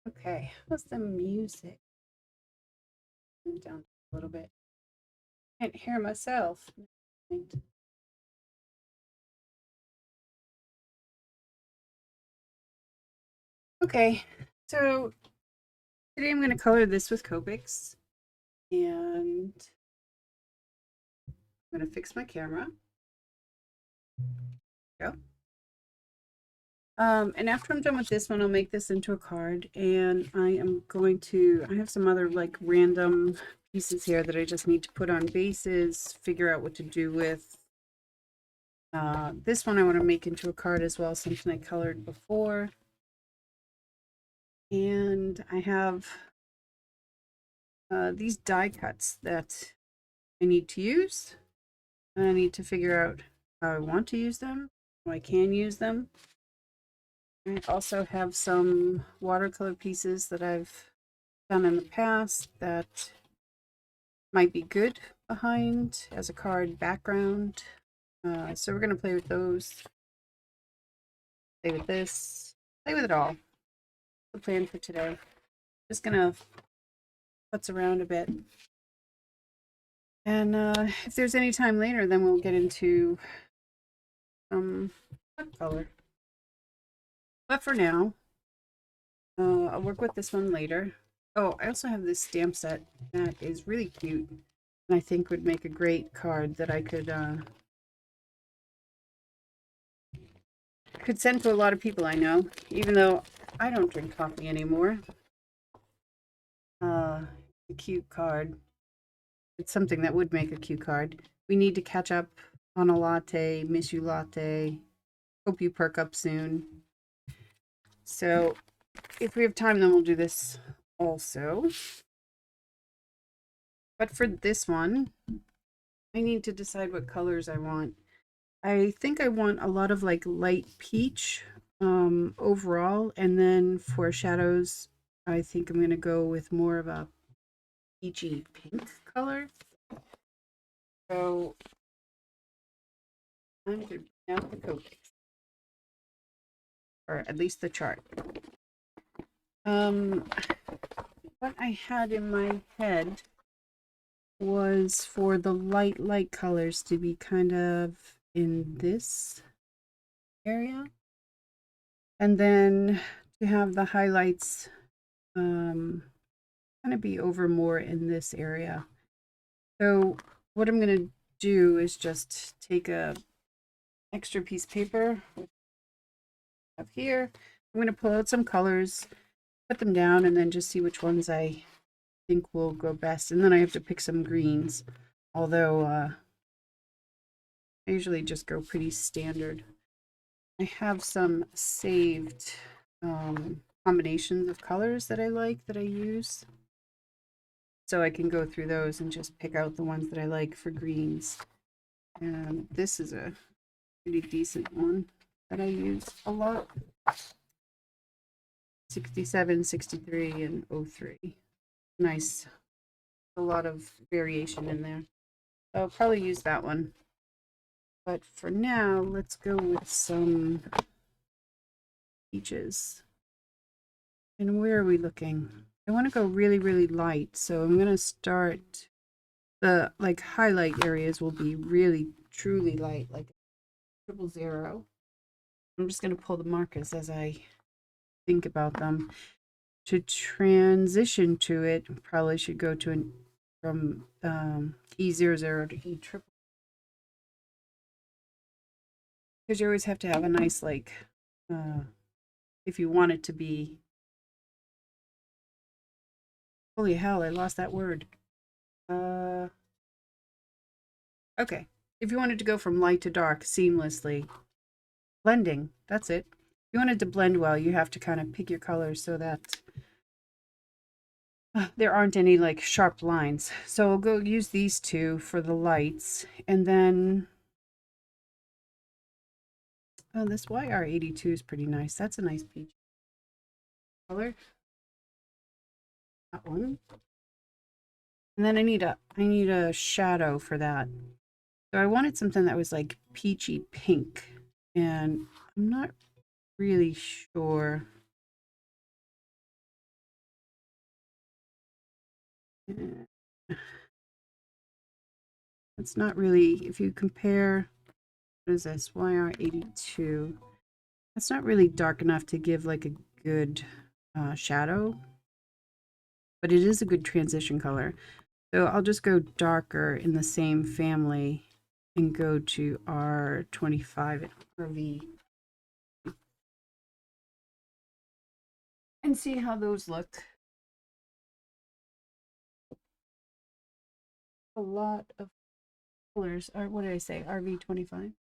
Okay, how's the music? Down a little bit. Can't hear myself. Okay, so today I'm going to color this with Copics, and I'm going to fix my camera. Go. And after I'm done with this one, I'll make this into a card, and I have some other like random pieces here that I just need to put on bases, figure out what to do with. This one I want to make into a card as well, something I colored before. And I have these die cuts that I need to use. And I need to figure out how I want to use them, how I can use them. I also have some watercolor pieces that I've done in the past that might be good behind as a card background. So we're going to play with those, play with this, play with it all. The plan for today. Just going to putz around a bit. And if there's any time later, then we'll get into some color. But for now, I'll work with this one later. Oh, I also have this stamp set that is really cute, and I think would make a great card that I could send to a lot of people I know, even though I don't drink coffee anymore. A cute card. It's something that would make a cute card. We need to catch up on a latte, miss you latte. Hope you perk up soon. So if we have time, then we'll do this also. But for this one, I need to decide what colors I want. I think I want a lot of like light peach overall, and then for shadows, I think I'm going to go with more of a peachy pink color. So I'm going to bring out the Copic, or at least the chart. What I had in my head was for the light colors to be kind of in this area, and then to have the highlights kind of be over more in this area. So what I'm going to do is just take a extra piece of paper up here. I'm going to pull out some colors, put them down, and then just see which ones I think will go best. And then I have to pick some greens, although I usually just go pretty standard. I have some saved combinations of colors that I like that I use. So I can go through those and just pick out the ones that I like for greens. And this is a pretty decent one that I use a lot. 67, 63, and 03. Nice. A lot of variation in there. So I'll probably use that one. But for now, let's go with some peaches. And where are we looking? I want to go really, really light. So I'm going to start, the like highlight areas will be really, truly light, like 000. I'm just going to pull the markers as I think about them. To transition to it, probably should go to from E00 to E triple. Because you always have to have a nice, like, if you want it to be, holy hell, I lost that word. Okay. If you wanted to go from light to dark seamlessly, blending, that's it. If you wanted to blend well, you have to kind of pick your colors so that there aren't any like sharp lines. So we'll go use these two for the lights, and then oh, this YR82 is pretty nice. That's a nice peach color. That one. And then I need a shadow for that. So I wanted something that was like peachy pink, and I'm not really sure It's not really, if you compare, what is this, YR82, it's not really dark enough to give like a good shadow, but it is a good transition color. So I'll just go darker in the same family and go to R25 and RV and see how those look. A lot of colors, or what did I say, RV25?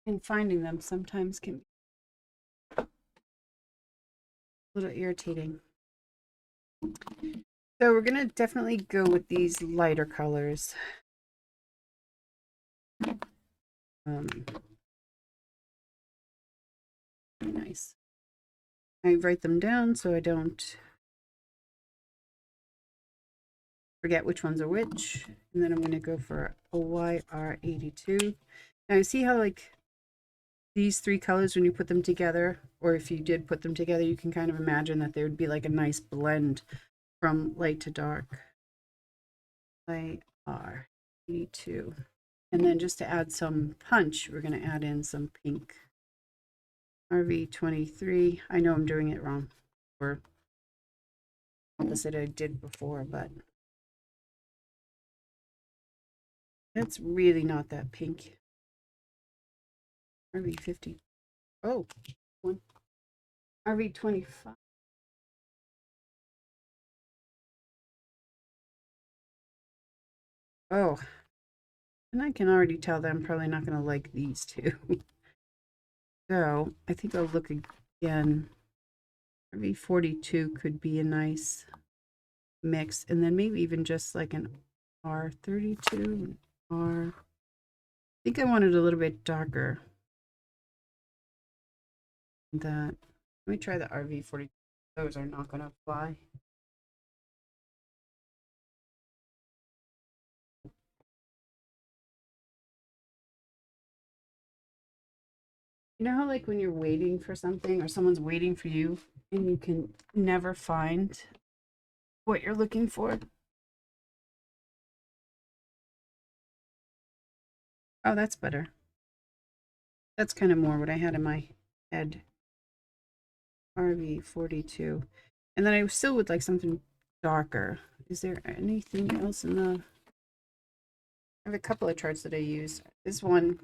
And finding them sometimes can be a little irritating. So we're gonna definitely go with these lighter colors. Nice. I write them down so I don't forget which ones are which. And then I'm going to go for a YR82. Now you see how like these three colors, when you put them together, or if you did put them together, you can kind of imagine that there would be like a nice blend from light to dark. YR82. And then just to add some punch, we're going to add in some pink. RV23. I know I'm doing it wrong, or opposite I did before, but it's really not that pink. RV50. Oh, one. RV25. Oh, and I can already tell that I'm probably not going to like these two. So I think I'll look again. RV42 could be a nice mix, and then maybe even just like an R32. I think I want it a little bit darker. That. Let me try the RV40. Those are not going to fly. You know how like when you're waiting for something or someone's waiting for you and you can never find what you're looking for? Oh, that's better. That's kind of more what I had in my head. RV42. And then I still would like something darker. Is there anything else in the... I have a couple of charts that I use. This one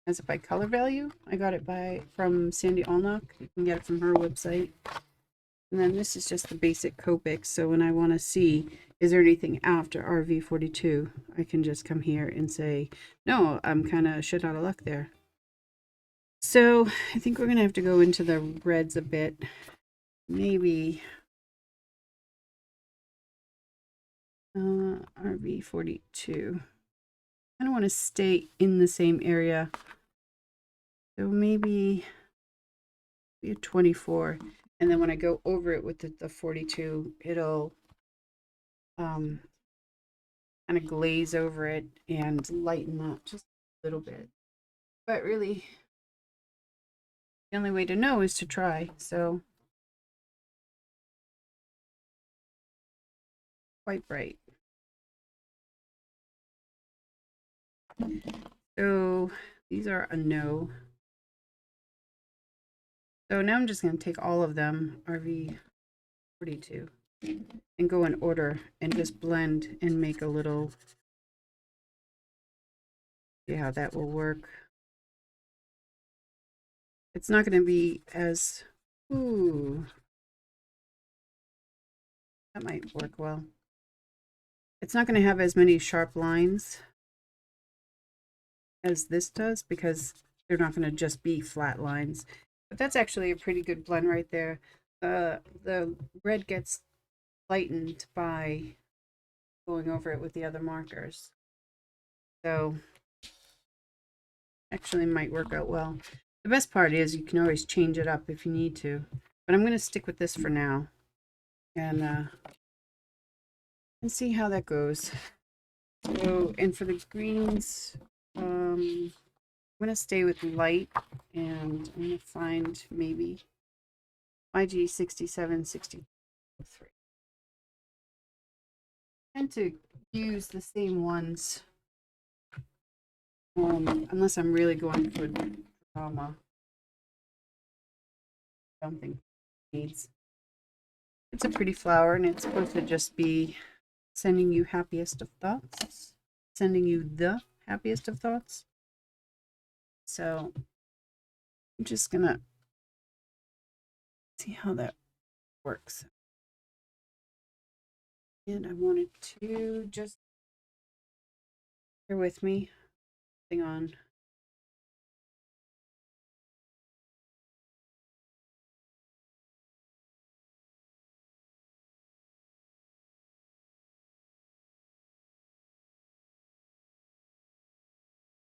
has it by color value. I got it from Sandy Allnock. You can get it from her website. And then this is just the basic Copic. So when I want to see, is there anything after RV42, I can just come here and say, no, I'm kind of shit out of luck there. So I think we're going to have to go into the reds a bit. Maybe RV42. I don't want to stay in the same area. So maybe a 24. And then when I go over it with the 42, it'll kind of glaze over it and lighten up just a little bit. But really, the only way to know is to try. So quite bright. So these are a no. So now I'm just going to take all of them, RV42, and go in order and just blend and make a little, see how that will work. It's not going to be as, ooh, that might work well. It's not going to have as many sharp lines as this does because they're not going to just be flat lines. But that's actually a pretty good blend right there. The red gets lightened by going over it with the other markers. So actually might work out well. The best part is you can always change it up if you need to. But I'm going to stick with this for now. And see how that goes. So, and for the greens, I'm going to stay with light, and I'm going to find maybe YG 6763. tend to use the same ones unless I'm really going for drama. I don't think it needs. It's a pretty flower, and it's supposed to just be sending you happiest of thoughts. Sending you the happiest of thoughts. So I'm just gonna see how that works. And I wanted to just bear with me. Hang on.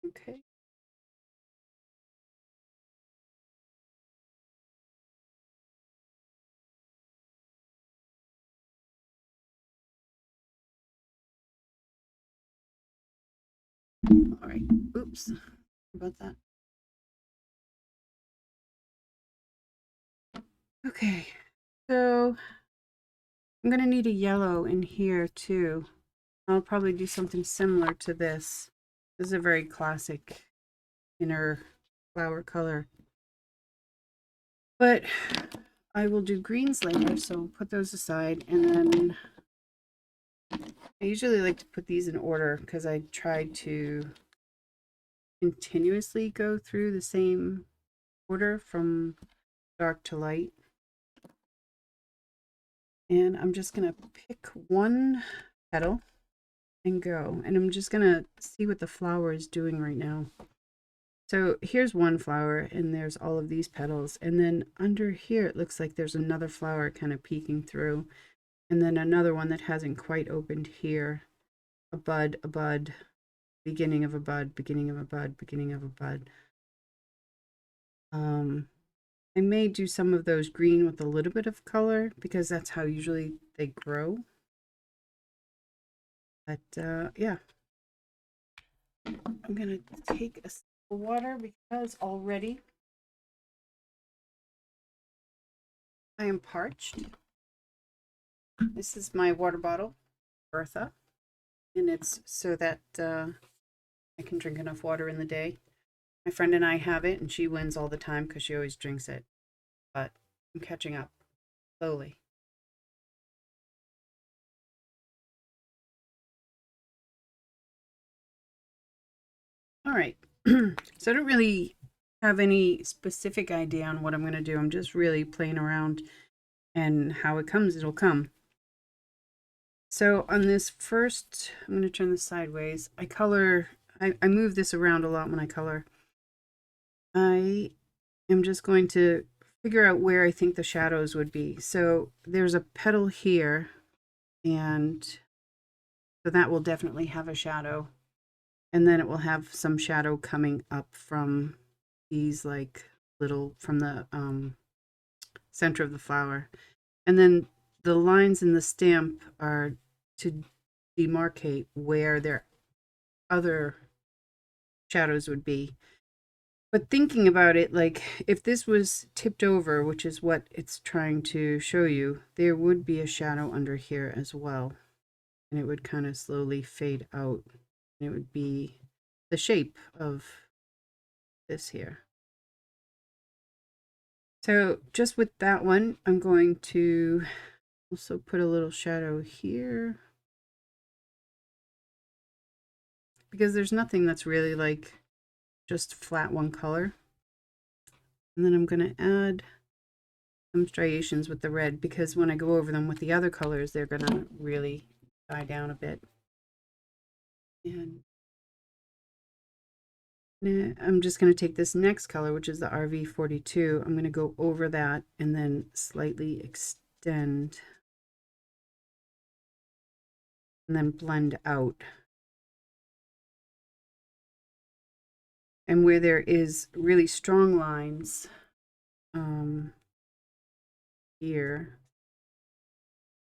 Okay. All right. Oops. About that. Okay. So I'm gonna need a yellow in here too. I'll probably do something similar to this. This is a very classic inner flower color. But I will do greens later, so put those aside. And then I usually like to put these in order because I try to continuously go through the same order from dark to light. And I'm just going to pick one petal and go. And I'm just going to see what the flower is doing right now. So here's one flower, and there's all of these petals. And then under here, it looks like there's another flower kind of peeking through. And then another one that hasn't quite opened here. A bud, beginning of a bud, beginning of a bud, beginning of a bud. I may do some of those green with a little bit of color because that's how usually they grow. But yeah, I'm gonna take a sip of water because already I am parched. This is my water bottle, Bertha, and it's so that I can drink enough water in the day. My friend and I have it, and she wins all the time because she always drinks it. But I'm catching up slowly. All right. So I don't really have any specific idea on what I'm going to do. I'm just really playing around, and how it comes, it'll come. So on this first, I'm going to turn this sideways. I move this around a lot when I color. I am just going to figure out where I think the shadows would be. So there's a petal here, and so that will definitely have a shadow. And then it will have some shadow coming up from these like little, from the center of the flower. And then the lines in the stamp are to demarcate where their other shadows would be. But thinking about it, like if this was tipped over, which is what it's trying to show you, there would be a shadow under here as well. And it would kind of slowly fade out. And it would be the shape of this here. So just with that one, I'm going to also put a little shadow here. Because there's nothing that's really like just flat one color. And then I'm going to add some striations with the red because when I go over them with the other colors, they're going to really die down a bit. And I'm just going to take this next color, which is the RV42. I'm going to go over that and then slightly extend and then blend out. And where there is really strong lines here,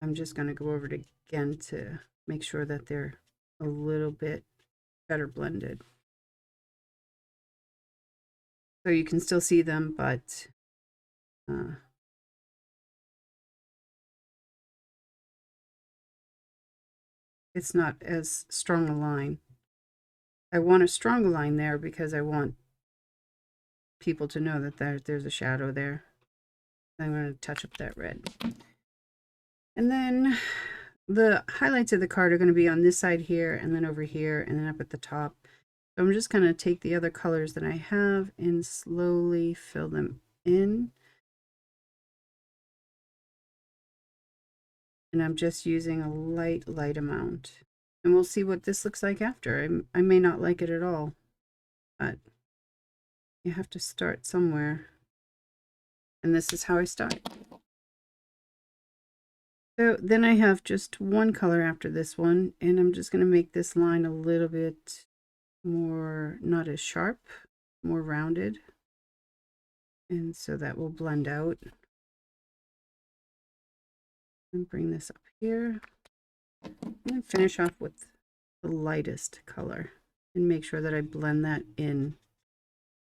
I'm just going to go over it again to make sure that they're a little bit better blended. So you can still see them, but it's not as strong a line. I want a stronger line there because I want people to know that there's a shadow there. I'm going to touch up that red. And then the highlights of the card are going to be on this side here, and then over here, and then up at the top. So I'm just going to take the other colors that I have and slowly fill them in. And I'm just using a light amount. And we'll see what this looks like after. I may not like it at all, but you have to start somewhere. And this is how I start. So then I have just one color after this one, and I'm just going to make this line a little bit more, not as sharp, more rounded. And so that will blend out. And bring this up here. And finish off with the lightest color and make sure that I blend that in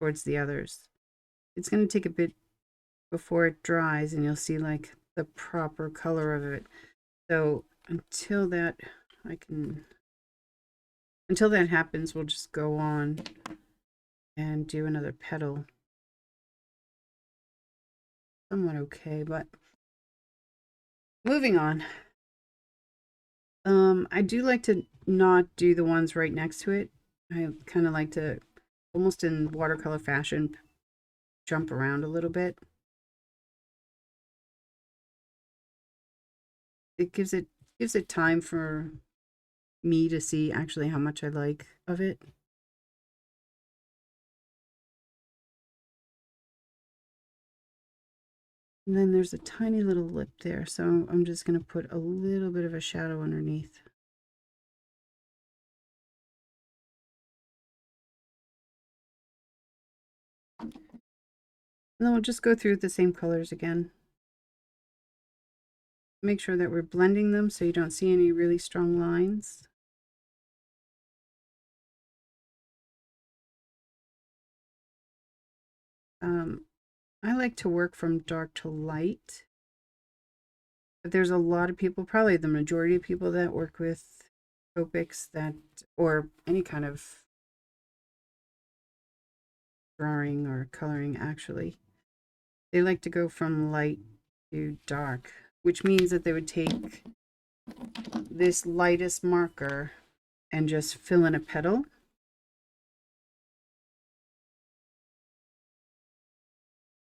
towards the others. It's going to take a bit before it dries, and you'll see like the proper color of it. So until that happens, we'll just go on and do another petal. Somewhat okay, but moving on. I do like to not do the ones right next to it. I kind of like to, almost in watercolor fashion, jump around a little bit. It gives it time for me to see actually how much I like of it. And then there's a tiny little lip there, so I'm just going to put a little bit of a shadow underneath. And then we'll just go through the same colors again. Make sure that we're blending them so you don't see any really strong lines. I like to work from dark to light. But there's a lot of people, probably the majority of people that work with Copics that, or any kind of drawing or coloring actually, they like to go from light to dark, which means that they would take this lightest marker and just fill in a petal.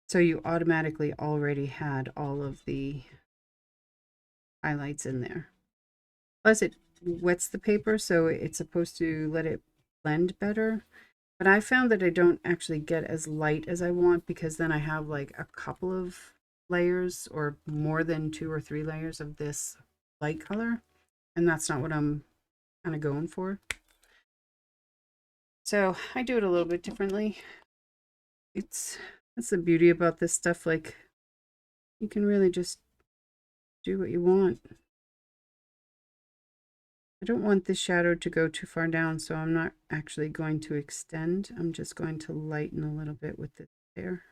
So you automatically already had all of the highlights in there. Plus it wets the paper, so it's supposed to let it blend better. But I found that I don't actually get as light as I want, because then I have like a couple of layers or more than 2 or 3 layers of this light color. And that's not what I'm kind of going for. So I do it a little bit differently. That's the beauty about this stuff. Like, you can really just do what you want. I don't want this shadow to go too far down, so I'm not actually going to extend. I'm just going to lighten a little bit with this there.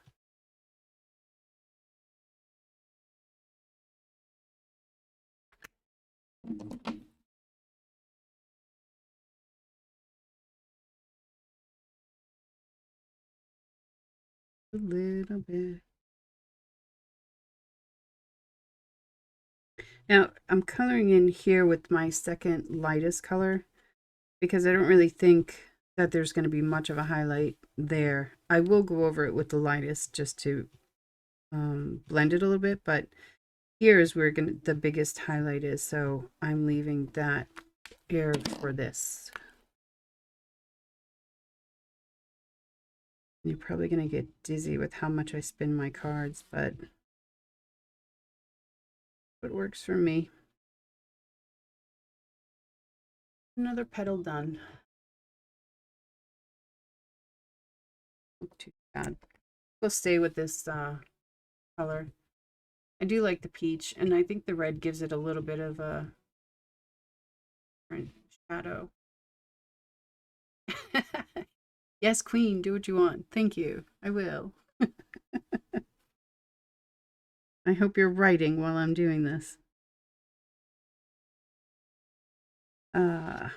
A little bit. Now, I'm coloring in here with my second lightest color because I don't really think that there's going to be much of a highlight there. I will go over it with the lightest just to blend it a little bit, but here is where the biggest highlight is, so I'm leaving that here for this. You're probably going to get dizzy with how much I spin my cards, but it works for me. Another petal done. Not too bad. We'll stay with this color. I do like the peach, and I think the red gives it a little bit of a different shadow. Yes, queen, do what you want. Thank you. I will. I hope you're writing while I'm doing this. Uh,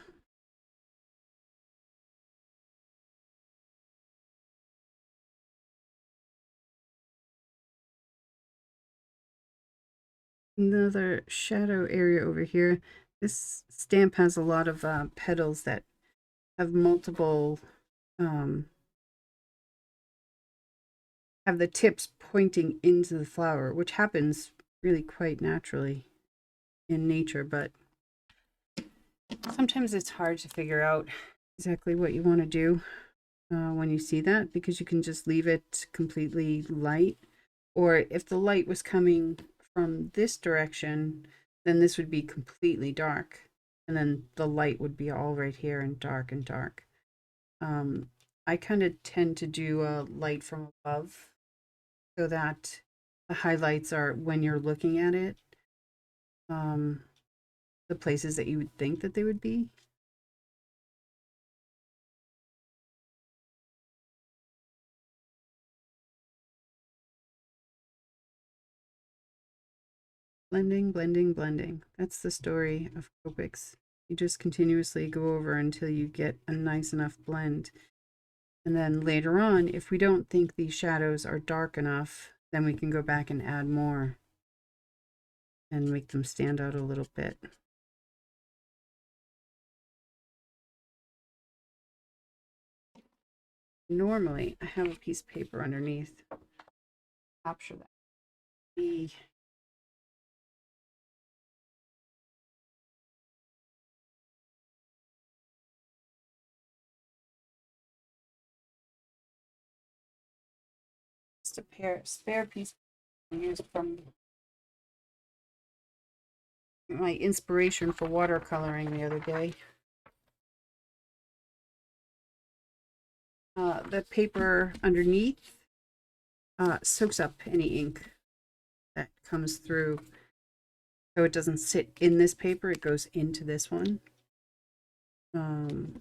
another shadow area over here. This stamp has a lot of petals that have multiple, have the tips pointing into the flower, which happens really quite naturally in nature, but sometimes it's hard to figure out exactly what you want to do when you see that, because you can just leave it completely light. Or if the light was coming from this direction, then this would be completely dark. And then the light would be all right here and dark and dark. I kind of tend to do a light from above so that the highlights are, when you're looking at it, um, the places that you would think that they would be. Blending, blending, blending. That's the story of Copics. You just continuously go over until you get a nice enough blend. And then later on, if we don't think these shadows are dark enough, then we can go back and add more and make them stand out a little bit. Normally, I have a piece of paper underneath. Capture that. Just a spare piece I used from my inspiration for watercoloring the other day. The paper underneath soaks up any ink that comes through, so it doesn't sit in this paper, it goes into this one. I'm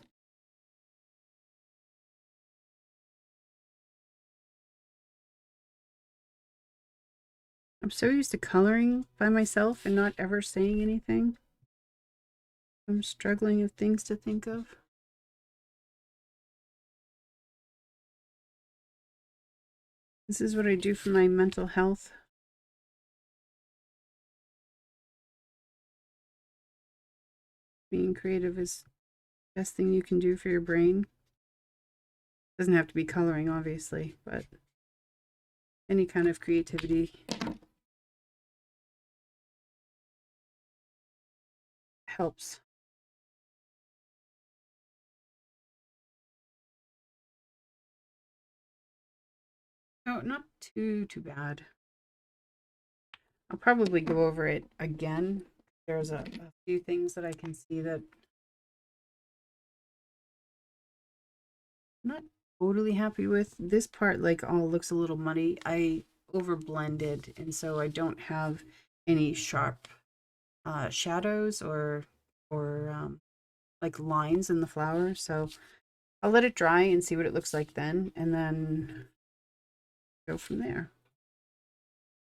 so used to coloring by myself and not ever saying anything. I'm struggling with things to think of. This is what I do for my mental health. Being creative is the best thing you can do for your brain. Doesn't have to be coloring, obviously, but any kind of creativity helps. No, not too bad. I'll probably go over it again. There's a few things that I can see that I'm not totally happy with. This part, like, all looks a little muddy. I over blended, and so I don't have any sharp shadows or like lines in the flower. So I'll let it dry and see what it looks like then, and then go from there.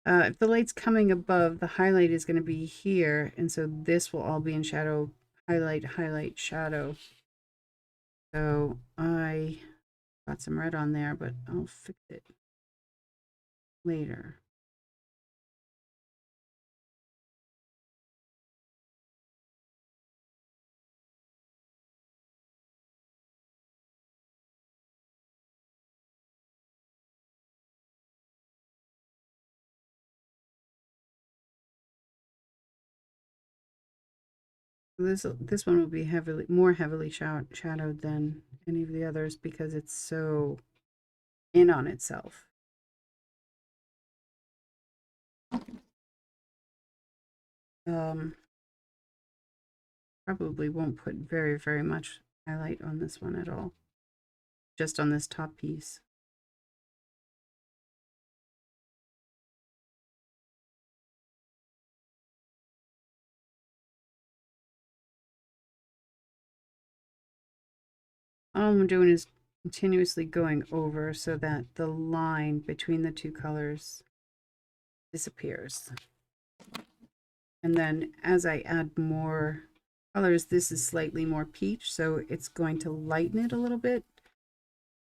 If the light's coming above, the highlight is going to be here, and so this will all be in shadow, highlight, highlight, shadow. So I got some red on there, but I'll fix it later. This one will be more heavily shadowed than any of the others because it's so in on itself. Probably won't put very much highlight on this one at all, just on this top piece. All I'm doing is continuously going over so that the line between the two colors disappears. And then as I add more colors, this is slightly more peach, so it's going to lighten it a little bit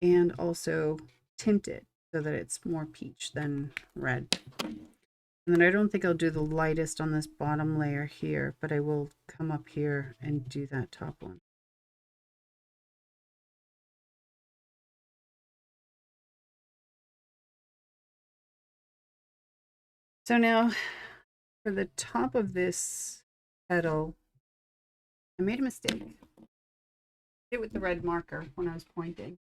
and also tint it so that it's more peach than red. And then I don't think I'll do the lightest on this bottom layer here, but I will come up here and do that top one. So now for the top of this petal, I made a mistake. I did it with the red marker when I was pointing.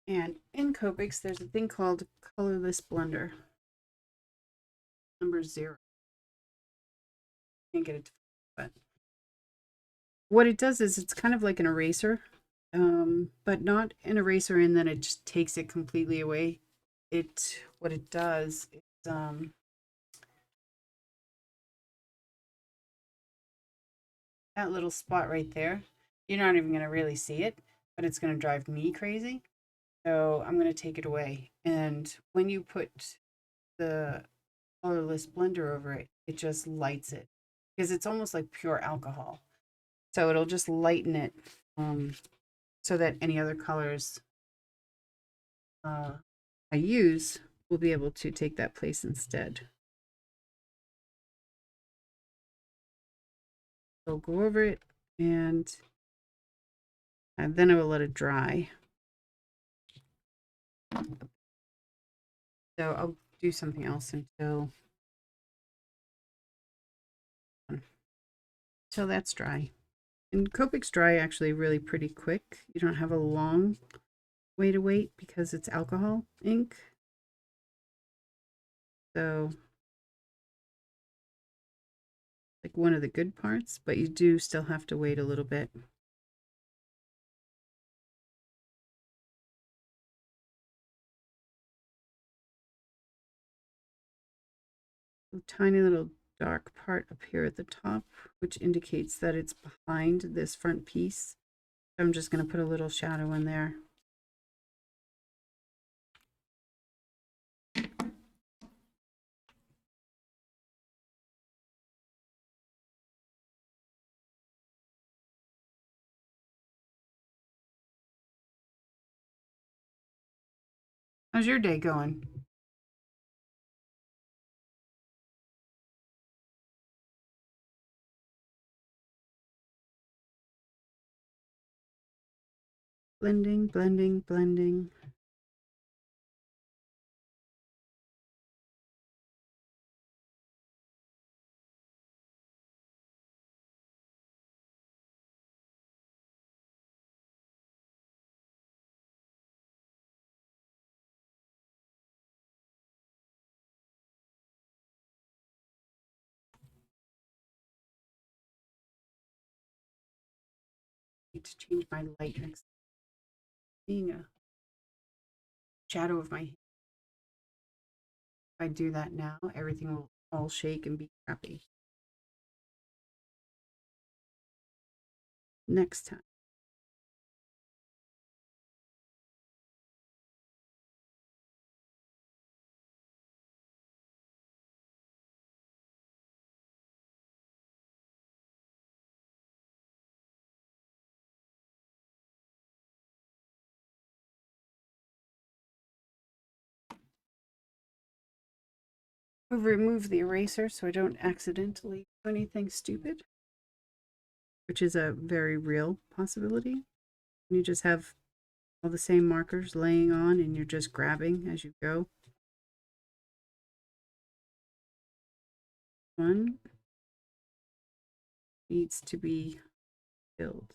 And in Copics, there's a thing called colorless blender, number 0. Can't get it, but what it does is it's kind of like an eraser, but not an eraser in that it just takes it completely away. What it does is that little spot right there, you're not even going to really see it, but it's going to drive me crazy. So I'm going to take it away. And when you put the colorless blender over it, it just lights it because it's almost like pure alcohol. So it'll just lighten it so that any other colors I use will be able to take that place instead. So go over it and then I will let it dry. So I'll do something else until that's dry. And Copic's dry actually really pretty quick. You don't have a long way to wait because it's alcohol ink. So like one of the good parts, but you do still have to wait a little bit. A tiny little dark part up here at the top, which indicates that it's behind this front piece. So I'm just going to put a little shadow in there. How's your day going? Blending, blending, blending. Need to change my light next. Being a shadow of my head. If I do that now, everything will all shake and be crappy. Next time. Remove the eraser so I don't accidentally do anything stupid, which is a very real possibility. You just have all the same markers laying on and you're just grabbing as you go. One needs to be filled.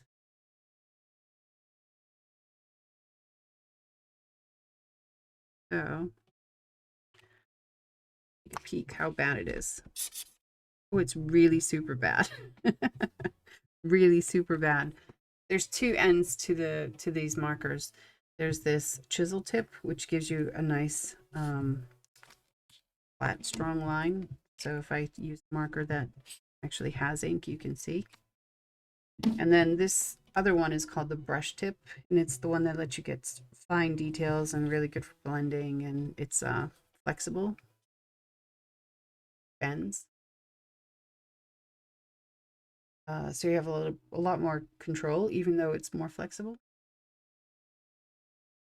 So, take a peek how bad it is. Oh, it's really super bad. Really super bad. There's two ends to these markers. There's this chisel tip, which gives you a nice flat, strong line. So if I use a marker that actually has ink, you can see. And then this other one is called the brush tip, and it's the one that lets you get fine details and really good for blending, and it's flexible, bends. So you have a lot more control, even though it's more flexible.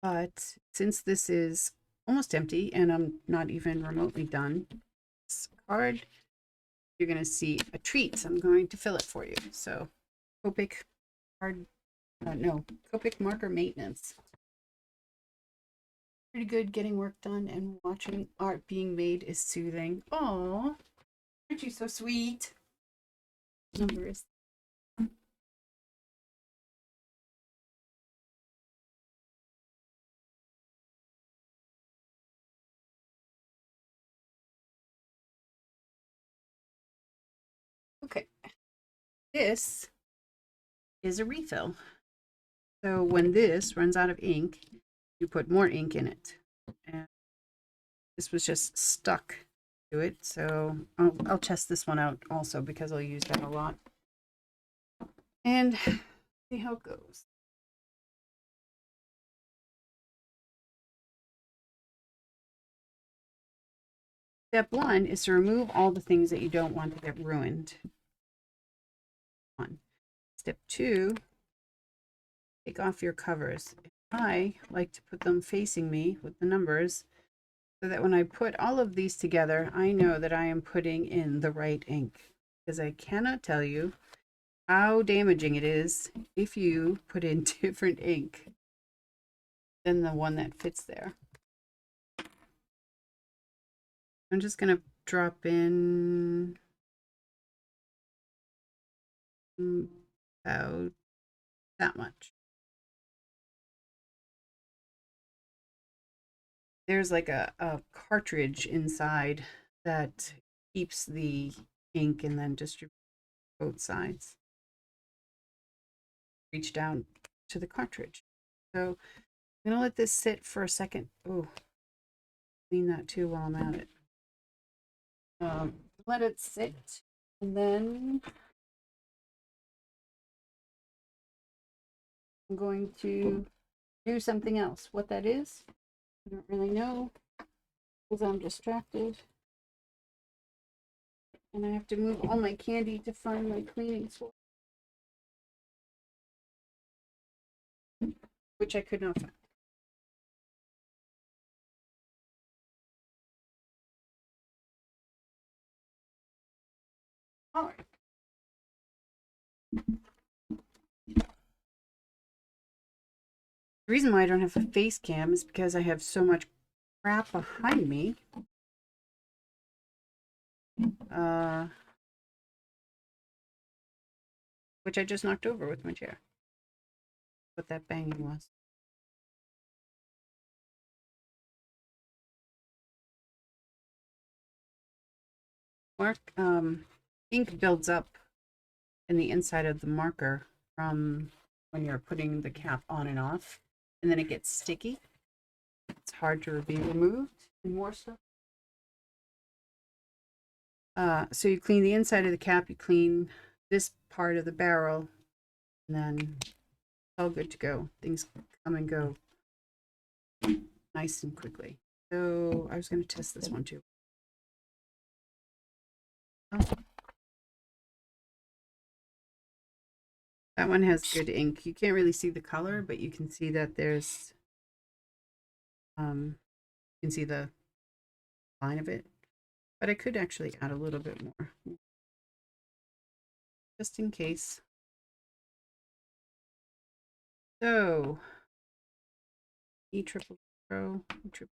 But since this is almost empty and I'm not even remotely done this card, you're going to see a treat. So I'm going to fill it for you. So Copic card, no, Copic marker maintenance. Pretty good. Getting work done and watching art being made is soothing. Oh, aren't you so sweet? Number is okay. This is a refill. So when this runs out of ink, you put more ink in it. And this was just stuck to it. So I'll test this one out also because I'll use that a lot. And see how it goes. Step 1 is to remove all the things that you don't want to get ruined. Step 2, take off your covers. I like to put them facing me with the numbers so that when I put all of these together, I know that I am putting in the right ink. Because I cannot tell you how damaging it is if you put in different ink than the one that fits there. I'm just going to drop in about that much. There's like a cartridge inside that keeps the ink and then distributes both sides. Reach down to the cartridge. So I'm going to let this sit for a second. Oh, clean that too while I'm at it. Let it sit, and then I'm going to do something else. What that is, I don't really know because I'm distracted. And I have to move all my candy to find my cleaning sword, which I could not find. All right. The reason why I don't have a face cam is because I have so much crap behind me. Which I just knocked over with my chair. What that banging was. Ink builds up in the inside of the marker from when you're putting the cap on and off, and then it gets sticky. It's hard to be removed and more stuff. So you clean the inside of the cap, you clean this part of the barrel, and then it's all good to go. Things come and go nice and quickly. So I was going to test this one too. Oh. That one has good ink. You can't really see the color, but you can see that there's, you can see the line of it. But I could actually add a little bit more, just in case. So, E triple pro, E triple.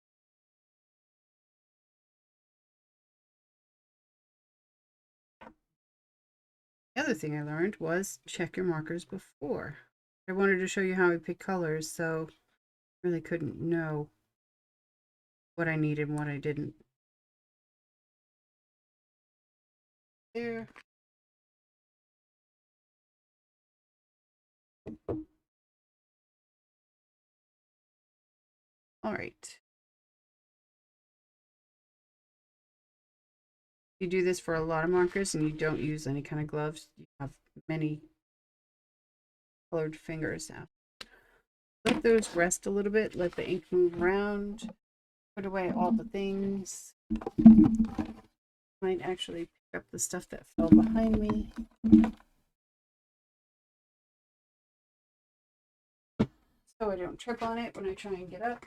The other thing I learned was check your markers before. I wanted to show you how I pick colors, so I really couldn't know what I needed and what I didn't. There. All right. You do this for a lot of markers and you don't use any kind of gloves, you have many colored fingers now. Let those rest a little bit, let the ink move around, put away all the things. Might actually pick up the stuff that fell behind me. so I don't trip on it when I try and get up.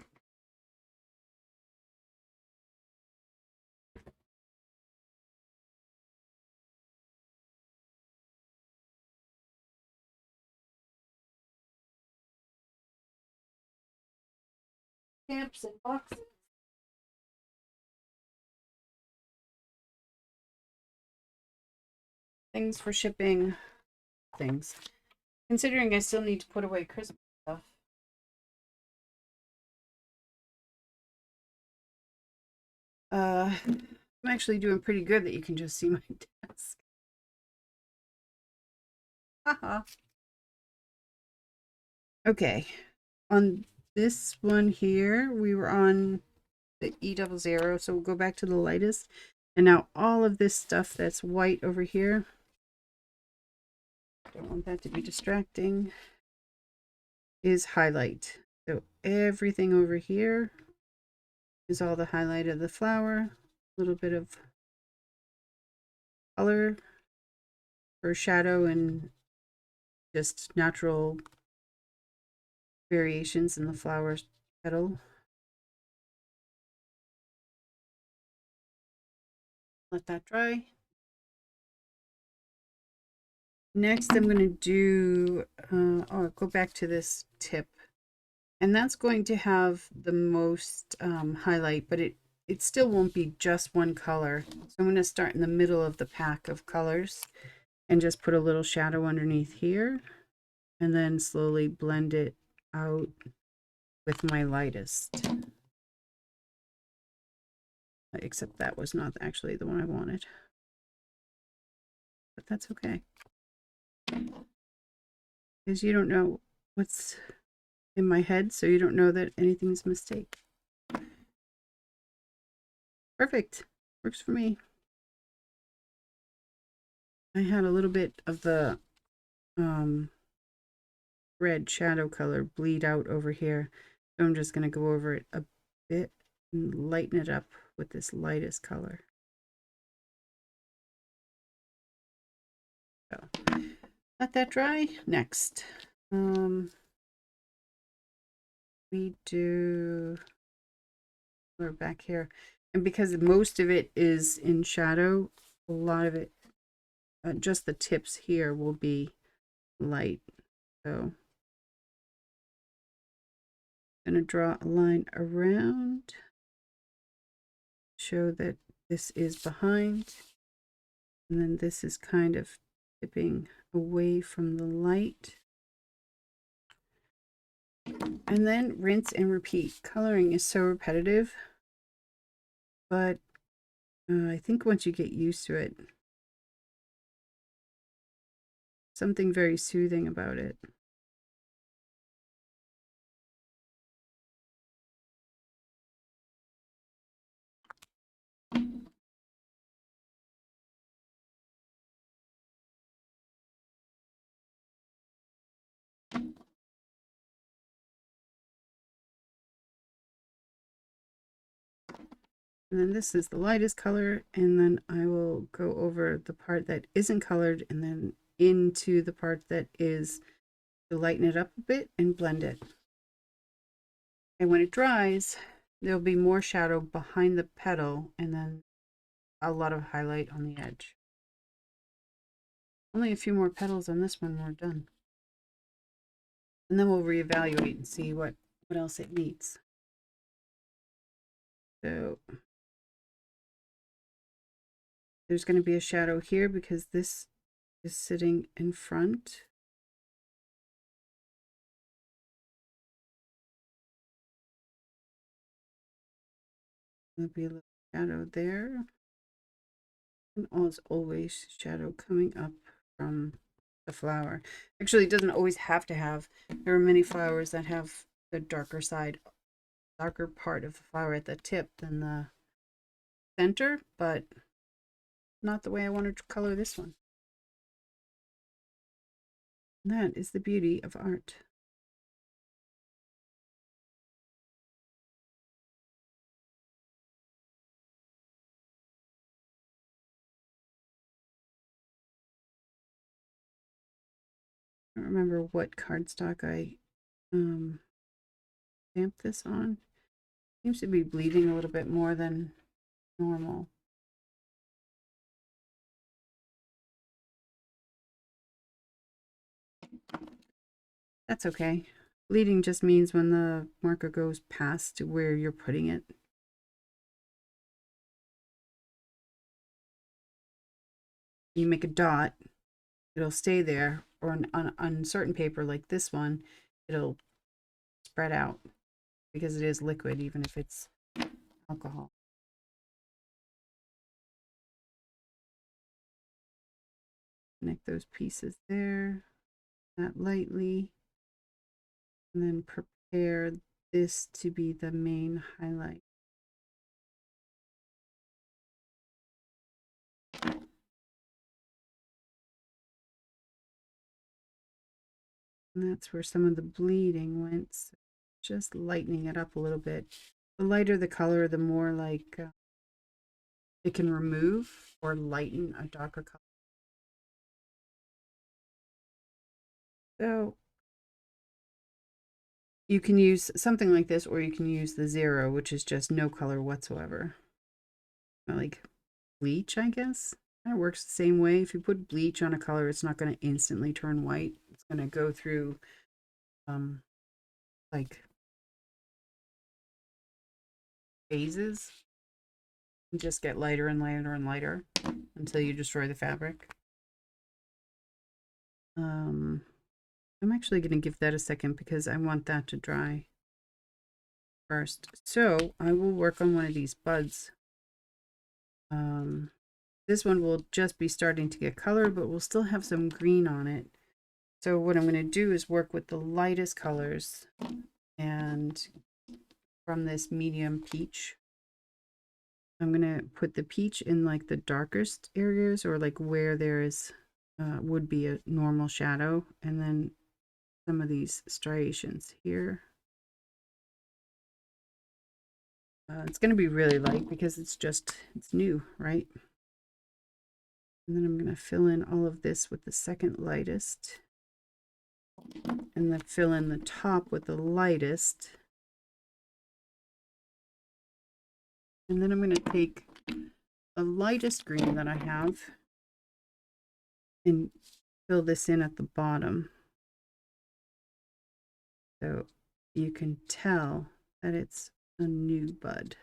Stamps and boxes. Things for shipping. Things. Considering I still need to put away Christmas stuff. I'm actually doing pretty good that you can just see my desk. Haha. Okay. On this one here, we were on the E00, so we'll go back to the lightest. And now all of this stuff that's white over here, don't want that to be distracting, is highlight. So everything over here is all the highlight of the flower, a little bit of color for shadow and just natural variations in the flower's petal. Let that dry. Next, I'm going to do, go back to this tip. And that's going to have the most highlight, but it still won't be just one color. So I'm going to start in the middle of the pack of colors and just put a little shadow underneath here and then slowly blend it out with my lightest. Except that was not actually the one I wanted. But that's okay. Because you don't know what's in my head, so you don't know that anything's a mistake. Perfect. Works for me. I had a little bit of the red shadow color bleed out over here. So I'm just going to go over it a bit and lighten it up with this lightest color. So let that dry. Next, we're back here. And because most of it is in shadow, a lot of it, just the tips here will be light. So I'm going to draw a line around, show that this is behind, and then this is kind of tipping away from the light. And then rinse and repeat. Coloring is so repetitive, but I think once you get used to it, something very soothing about it. And then this is the lightest color, and then I will go over the part that isn't colored and then into the part that is to lighten it up a bit and blend it. And when it dries, there'll be more shadow behind the petal and then a lot of highlight on the edge. Only a few more petals on this one, we're done. And then we'll reevaluate and see what else it needs. So there's going to be a shadow here because this is sitting in front. There'll be a little shadow there. And as always, shadow coming up from the flower. Actually, it doesn't always have to have. There are many flowers that have the darker side, darker part of the flower at the tip than the center, but not the way I wanted to color this one. And that is the beauty of art. I don't remember what cardstock I stamp this on. Seems to be bleeding a little bit more than normal. That's okay. Bleeding just means when the marker goes past where you're putting it. You make a dot, it'll stay there, or on certain paper like this one, it'll spread out because it is liquid, even if it's alcohol. Connect those pieces there, that lightly, and then prepare this to be the main highlight. And that's where some of the bleeding went. So just lightening it up a little bit. The lighter the color, the more like it can remove or lighten a darker color. So you can use something like this, or you can use the 0, which is just no color whatsoever. Like bleach, I guess. It works the same way. If you put bleach on a color, it's not going to instantly turn white. It's going to go through like phases and just get lighter and lighter and lighter until you destroy the fabric. I'm actually going to give that a second because I want that to dry first. So I will work on one of these buds. This one will just be starting to get color, but we'll still have some green on it. So what I'm going to do is work with the lightest colors, and from this medium peach, I'm going to put the peach in like the darkest areas, or like where there is would be a normal shadow, and then some of these striations here. It's going to be really light because it's new, right? And then I'm going to fill in all of this with the second lightest, and then fill in the top with the lightest. And then I'm going to take the lightest green that I have and fill this in at the bottom. So you can tell that it's a new bud.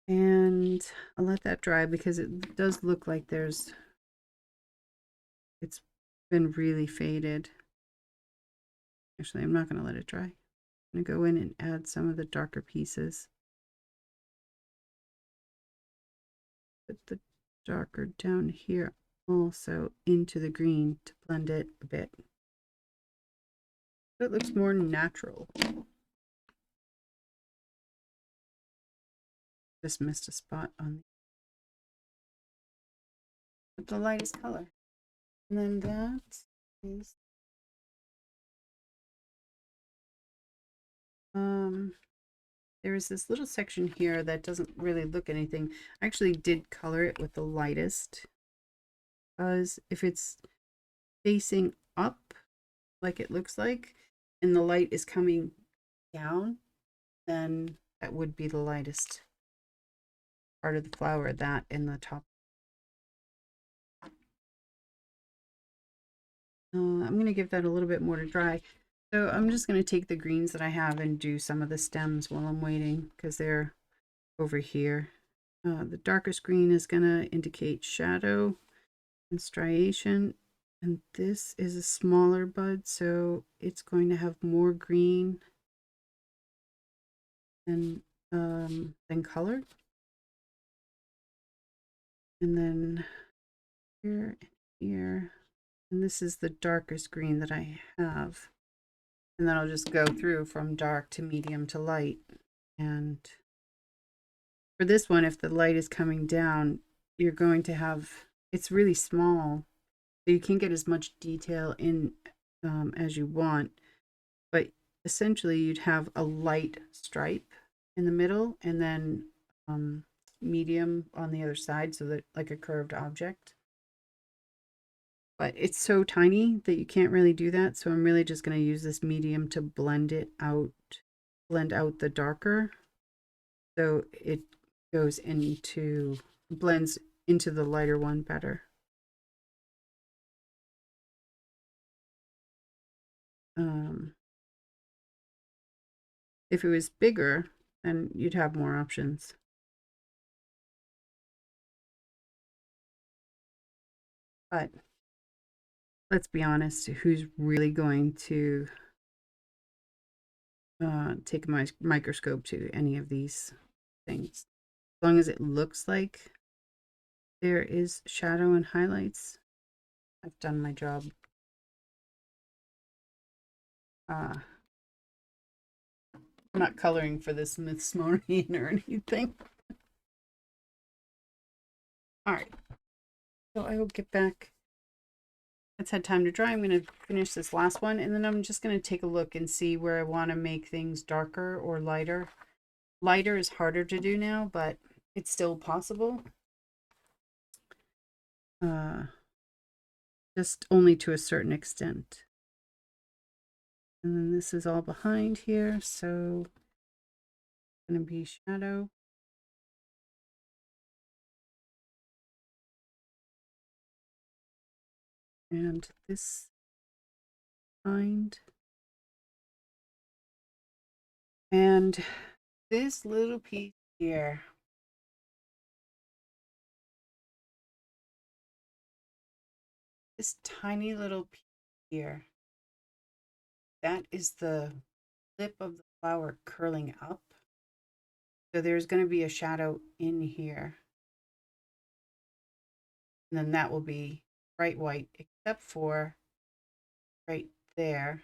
And I'll let that dry because it does look like it's been really faded. Actually, I'm not going to let it dry. I'm going to go in and add some of the darker pieces. Put the darker down here also into the green to blend it a bit. So it looks more natural. Just missed a spot on the lightest color. And then that is there is this little section here that doesn't really look anything. I actually did color it with the lightest, because if it's facing up like it looks like and the light is coming down, then that would be the lightest part of the flower, that in the top. I'm going to give that a little bit more to dry. So I'm just going to take the greens that I have and do some of the stems while I'm waiting, because they're over here. The darkest green is going to indicate shadow and striation, and this is a smaller bud, so it's going to have more green than color. And then here and here, and this is the darkest green that I have. And then I'll just go through from dark to medium to light. And for this one, if the light is coming down, you're going to have, it's really small, so you can't get as much detail in as you want. But essentially, you'd have a light stripe in the middle, and then medium on the other side, so that like a curved object. but it's so tiny that you can't really do that. So I'm really just going to use this medium to blend it out, blend out the darker. So it goes into, blends into the lighter one better. If it was bigger, then you'd have more options. But let's be honest, who's really going to take a microscope to any of these things? As long as it looks like there is shadow and highlights, I've done my job. I'm not coloring for the Smithsonian or anything. All right, so I will get back. It's had time to dry. I'm going to finish this last one, and then I'm just going to take a look and see where I want to make things darker or lighter. Lighter is harder to do now, but it's still possible. Just only to a certain extent. And then this is all behind here, so it's going to be shadow. And this behind. And this little piece here. This tiny little piece here. That is the lip of the flower curling up. So there's going to be a shadow in here. And then that will be bright white, except for right there.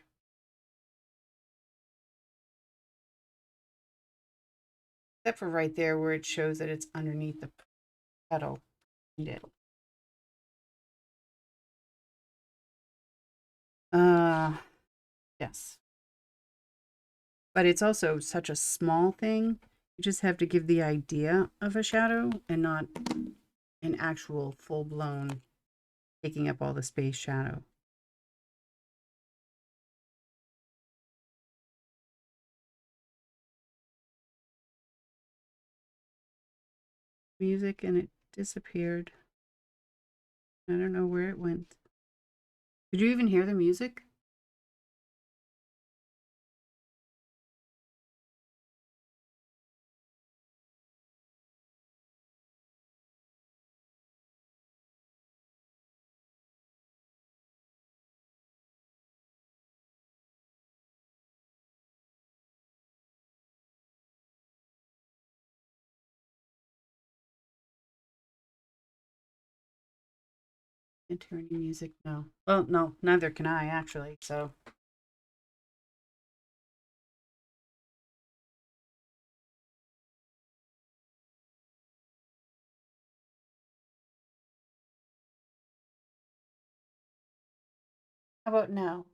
Except for right there where it shows that it's underneath the petal. Yes. But it's also such a small thing. You just have to give the idea of a shadow and not an actual full-blown taking up all the space shadow. Music and it disappeared. I don't know where it went. Did you even hear the music? Can't hear any music. No. Well, no, neither can I actually. So how about now?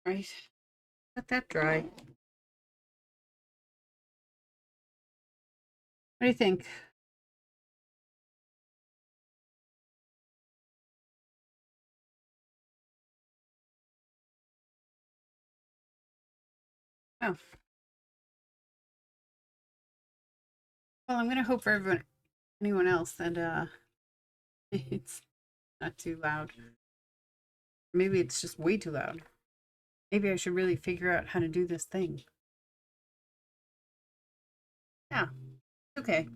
Right. Let that dry. What do you think? Oh, well, I'm gonna hope for everyone, anyone else that it's Not too loud. Maybe it's just way too loud. Maybe I should really figure out how to do this thing. Yeah, okay.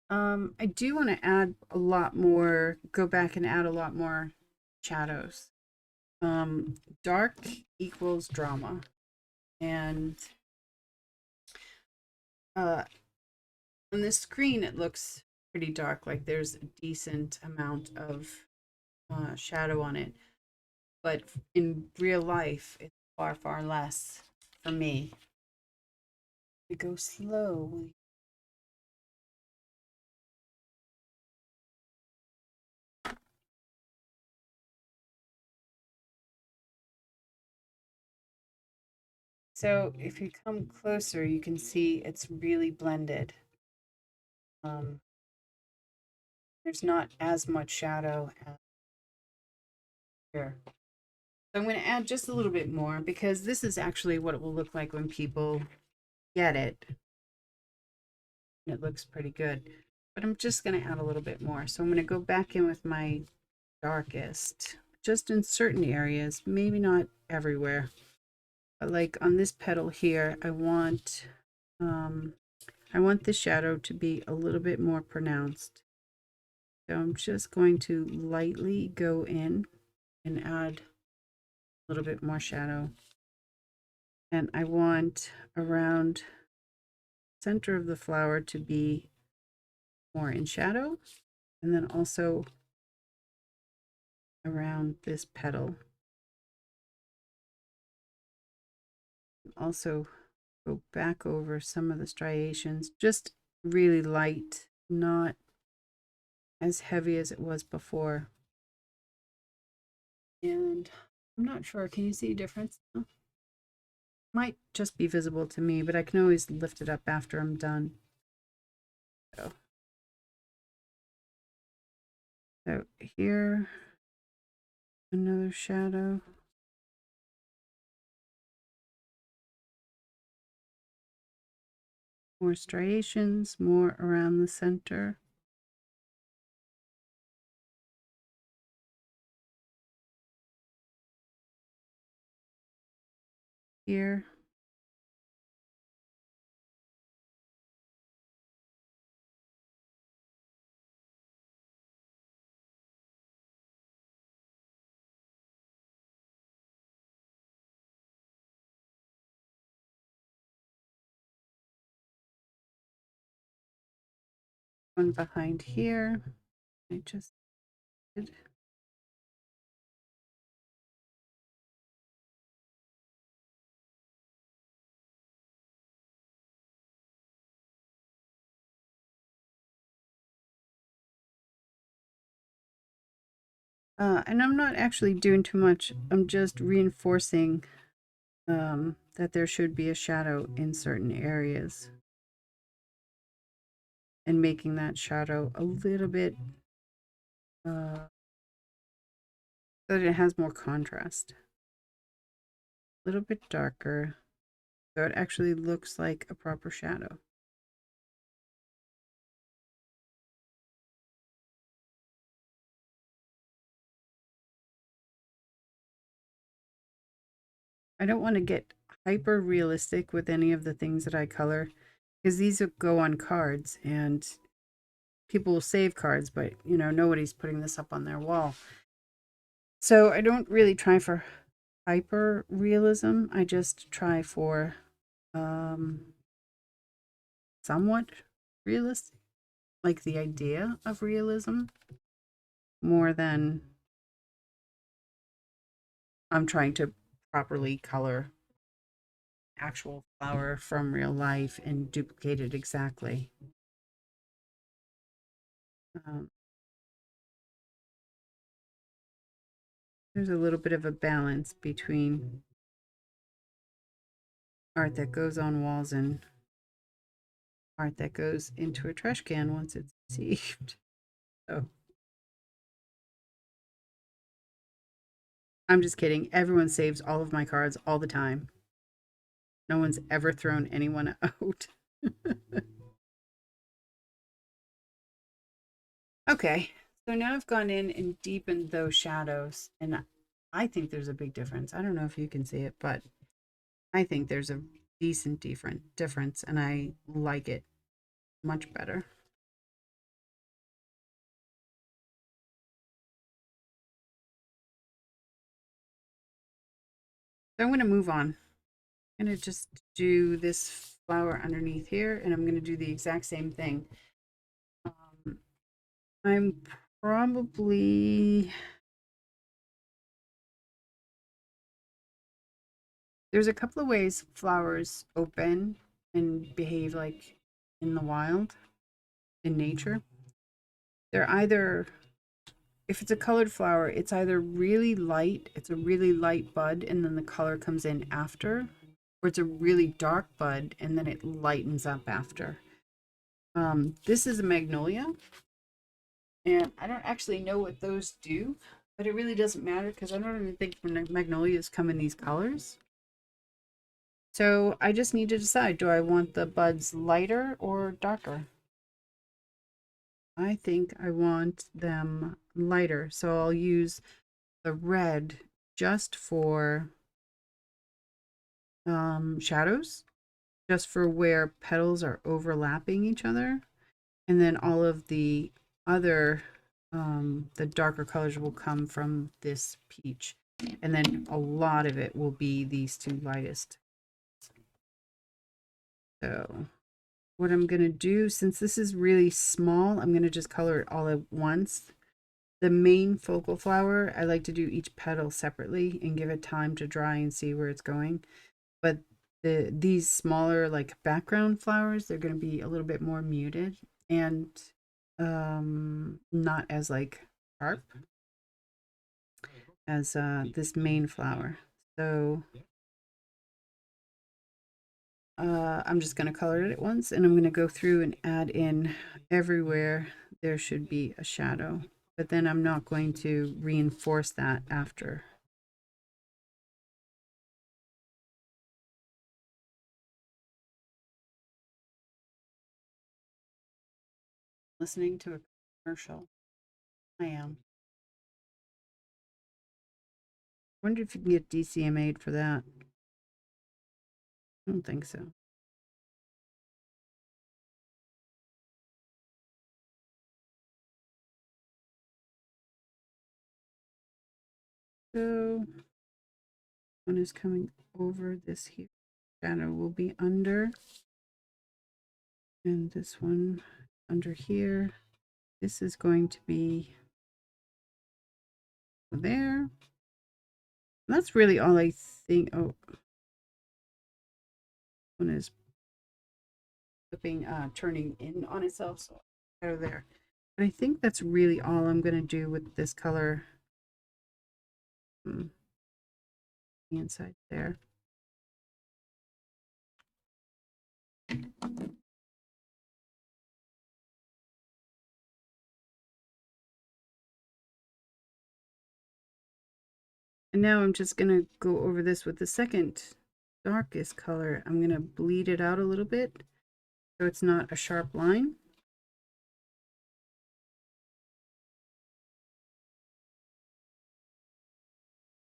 I do want to add a lot more, go back and add a lot more shadows. Dark equals drama. And on this screen, it looks pretty dark, like there's a decent amount of shadow on it. But in real life, it's far, far less for me. We go slow. So if you come closer, you can see it's really blended. There's not as much shadow as here. So I'm going to add just a little bit more because this is actually what it will look like when people get it. It looks pretty good. But I'm just going to add a little bit more. So I'm going to go back in with my darkest, just in certain areas, maybe not everywhere. But like on this petal here, I want the shadow to be a little bit more pronounced. So I'm just going to lightly go in and add a little bit more shadow. And I want around the center of the flower to be more in shadow. And then also around this petal. Also go back over some of the striations, just really light, not as heavy as it was before. And I'm not sure, can you see a difference? Might just be visible to me, but I can always lift it up after I'm done. So here, another shadow. More striations, more around the center. Here. One behind here. I just did. And I'm not actually doing too much. I'm just reinforcing that there should be a shadow in certain areas. And making that shadow a little bit so that it has more contrast. A little bit darker. So it actually looks like a proper shadow. I don't want to get hyper realistic with any of the things that I color because these go on cards and people will save cards, but you know, nobody's putting this up on their wall. So I don't really try for hyper realism. I just try for somewhat realistic, like the idea of realism, more than I'm trying to properly color actual flower from real life and duplicate it exactly. There's a little bit of a balance between art that goes on walls and art that goes into a trash can once it's received. So I'm just kidding. Everyone saves all of my cards all the time. No one's ever thrown anyone out. Okay, So now I've gone in and deepened those shadows, and I think there's a big difference. I don't know if you can see it, but I think there's a decent difference, and I like it much better. So I'm going to move on. I'm going to just do this flower underneath here, and I'm going to do the exact same thing. I'm probably, there's a couple of ways flowers open and behave like in the wild, in nature. They're either, if it's a colored flower, it's either really light, it's a really light bud, and then the color comes in after, or it's a really dark bud and then it lightens up after. This is a magnolia, and I don't actually know what those do, but it really doesn't matter because I don't even think magnolias come in these colors. So I just need to decide, do I want the buds lighter or darker? I think I want them lighter, so I'll use the red just for shadows, just for where petals are overlapping each other. And then all of the other, the darker colors will come from this peach. And then a lot of it will be these two lightest. So what I'm going to do, since this is really small, I'm going to just color it all at once. The main focal flower, I like to do each petal separately and give it time to dry and see where it's going. But these smaller like background flowers, they're going to be a little bit more muted and not as like sharp as this main flower. So I'm just going to color it at once, and I'm going to go through and add in everywhere there should be a shadow, but then I'm not going to reinforce that after. Listening to a commercial. I am. Wonder if you can get DCMA'd for that. I don't think so. So one is coming over this here. Shadow will be under. And this one under here. This is going to be there. And that's really all I think. Oh, one is flipping, turning in on itself. So out of there. But I think that's really all I'm going to do with this color. The inside there. And now I'm just going to go over this with the second darkest color. I'm going to bleed it out a little bit so it's not a sharp line.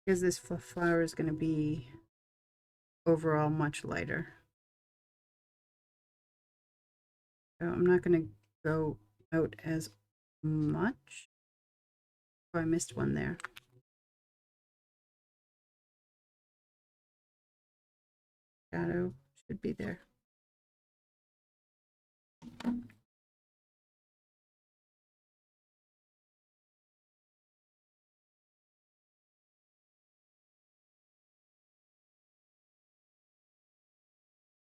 Because this flower is going to be overall much lighter. So I'm not going to go out as much. Oh, I missed one there. Shadow should be there.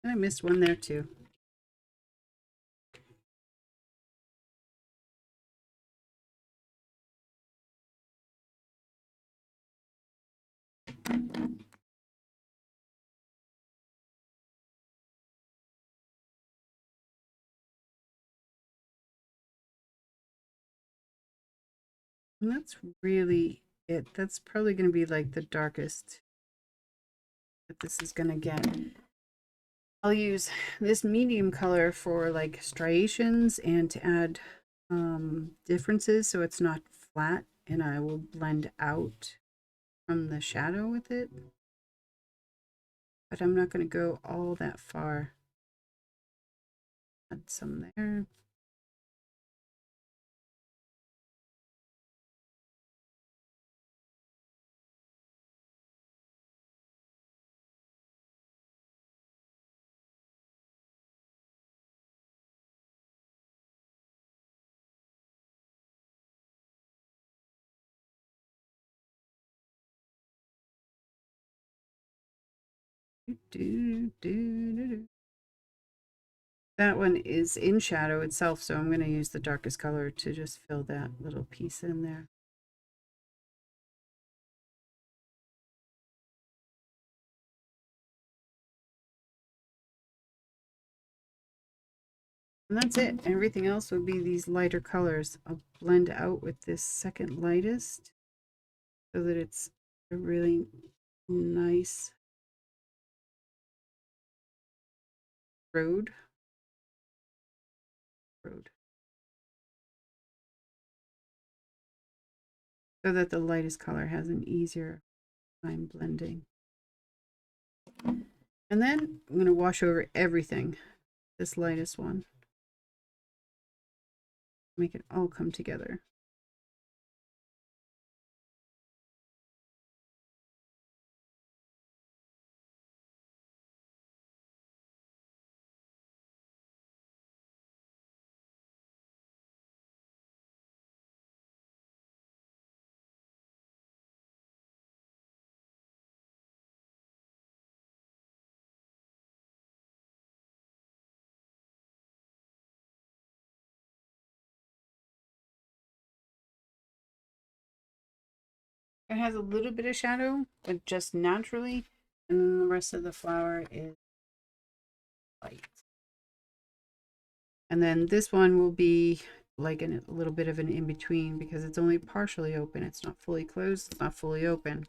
And I missed one there too. And that's really it. That's probably going to be like the darkest that this is going to get. I'll use this medium color for like striations and to add differences so it's not flat, and I will blend out from the shadow with it. But I'm not going to go all that far. Add some there. That one is in shadow itself, so I'm going to use the darkest color to just fill that little piece in there. And that's it. Everything else would be these lighter colors. I'll blend out with this second lightest so that it's a really nice road. So that the lightest color has an easier time blending. And then I'm going to wash over everything, this lightest one. Make it all come together. It has a little bit of shadow, but just naturally, and then the rest of the flower is light. And then this one will be like a little bit of an in-between because it's only partially open. It's not fully closed, it's not fully open.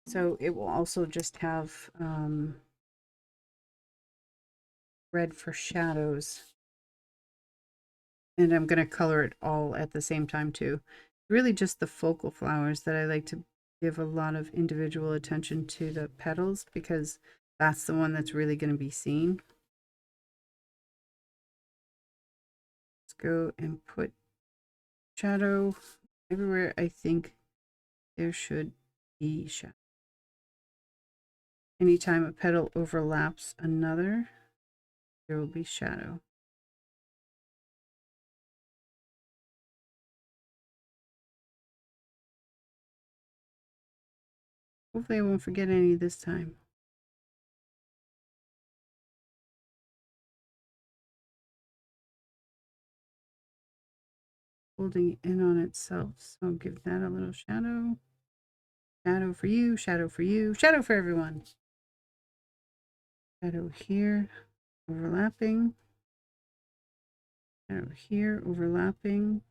So it will also just have red for shadows. And I'm going to color it all at the same time too. Really just the focal flowers that I like to give a lot of individual attention to the petals because that's the one that's really going to be seen. Let's go and put shadow everywhere I think there should be shadow. Anytime a petal overlaps another, there will be shadow. Hopefully I won't forget any this time. Holding in on itself, so give that a little shadow. Shadow for you, shadow for you, shadow for everyone. Shadow here, overlapping. Shadow here, overlapping.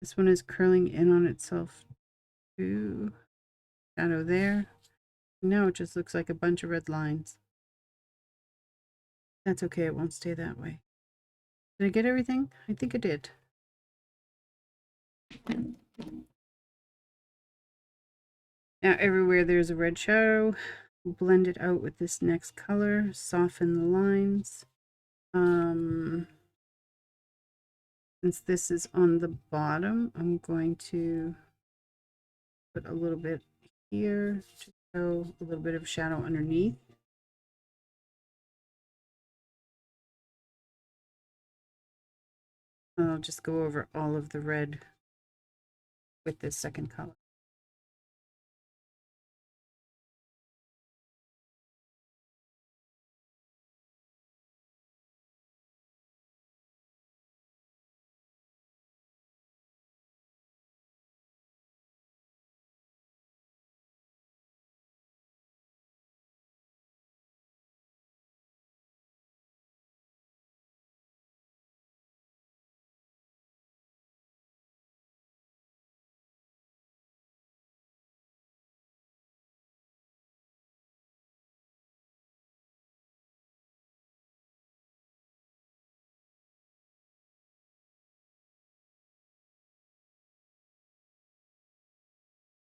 This one is curling in on itself too. Shadow there. Now it just looks like a bunch of red lines. That's okay, it won't stay that way. Did I get everything? I think I did. Now everywhere there's a red shadow, blend it out with this next color, soften the lines. Since this is on the bottom, I'm going to put a little bit here to show a little bit of shadow underneath. I'll just go over all of the red with this second color.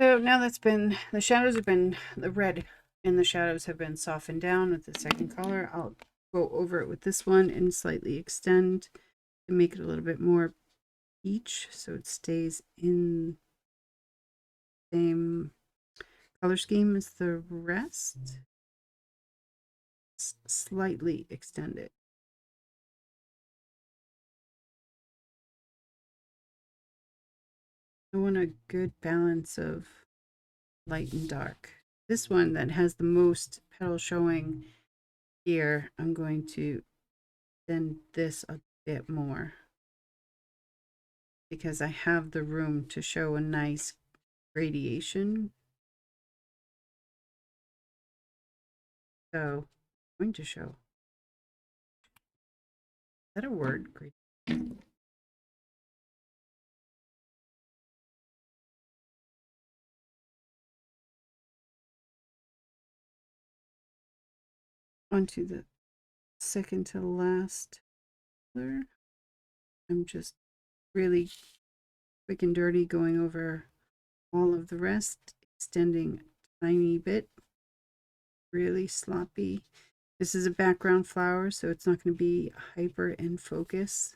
So now that's been, the shadows have been, the red in the shadows have been softened down with the second color. I'll go over it with this one and slightly extend to make it a little bit more peach so it stays in the same color scheme as the rest. Slightly extend it. I want a good balance of light and dark. This one that has the most petal showing here, I'm going to extend this a bit more because I have the room to show a nice gradation. So I'm going to show, is that a word? Great. Onto the second to last color. I'm just really quick and dirty going over all of the rest, extending a tiny bit, really sloppy. This is a background flower, so it's not going to be hyper in focus.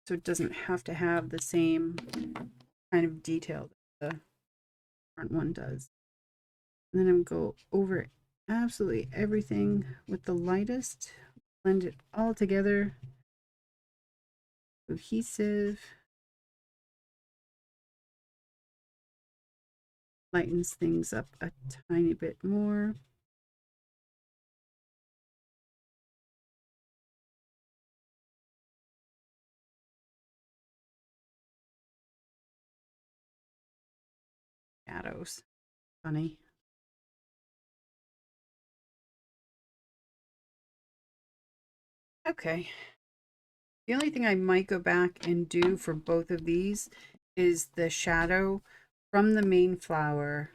So it doesn't have to have the same kind of detail that the front one does. And then I'm going to go over absolutely everything with the lightest, blend it all together, cohesive, lightens things up a tiny bit more. Shadows, funny. Okay. The only thing I might go back and do for both of these is the shadow from the main flower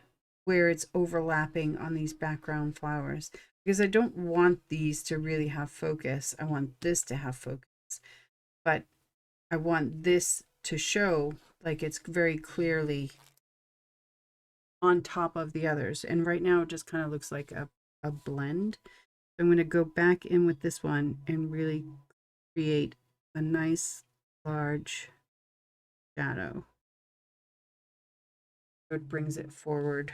where it's overlapping on these background flowers, because I don't want these to really have focus. I want this to have focus, but I want this to show like it's very clearly on top of the others. And right now it just kind of looks like a blend. I'm going to go back in with this one and really create a nice large shadow. So it brings it forward.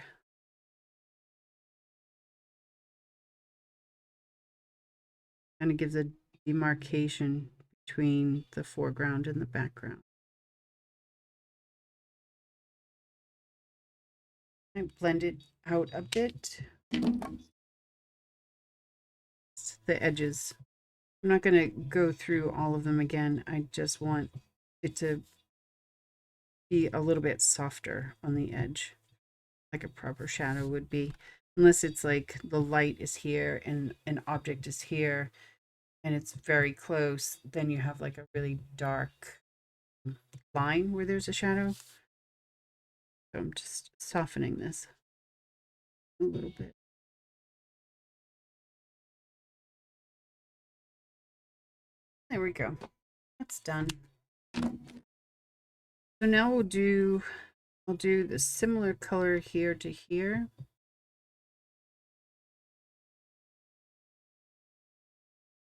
And it gives a demarcation between the foreground and the background. I blend it out a bit. The edges. I'm not going to go through all of them again. I just want it to be a little bit softer on the edge, like a proper shadow would be. Unless it's like the light is here and an object is here and it's very close, then you have like a really dark line where there's a shadow. So I'm just softening this a little bit. There we go. That's done. So now I'll do the similar color here to here.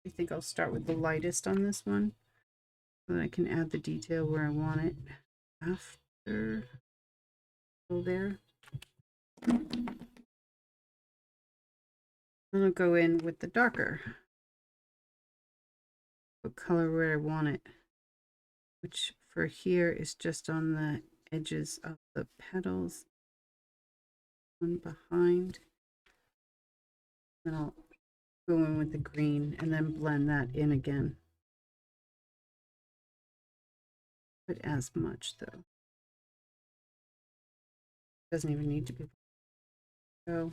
I think I'll start with the lightest on this one so that I can add the detail where I want it after. Go there. Then I'll go in with the darker. What color where I want it, which for here is just on the edges of the petals. One behind. Then I'll go in with the green and then blend that in again. But as much though. Doesn't even need to be. So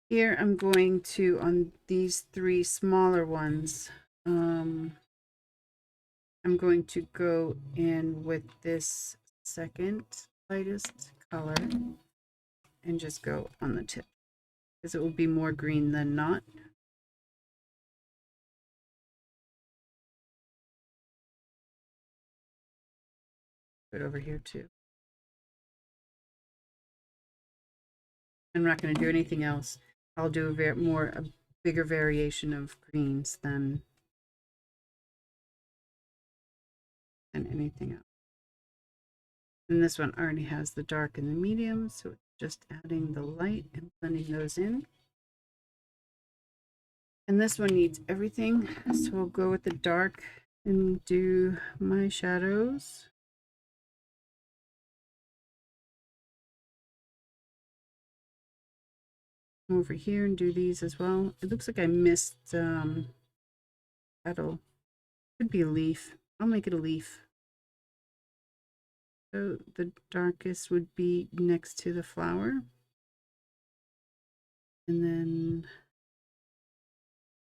here I'm going to, on these three smaller ones, I'm going to go in with this second lightest color and just go on the tip because it will be more green than not. Put it over here too. I'm not going to do anything else. I'll do a bigger variation of greens than anything else. And this one already has the dark and the medium, so it's just adding the light and blending those in. And this one needs everything, so I'll go with the dark and do my shadows. Over here and do these as well. It looks like I missed petal. Could be a leaf. I'll make it a leaf. So the darkest would be next to the flower. And then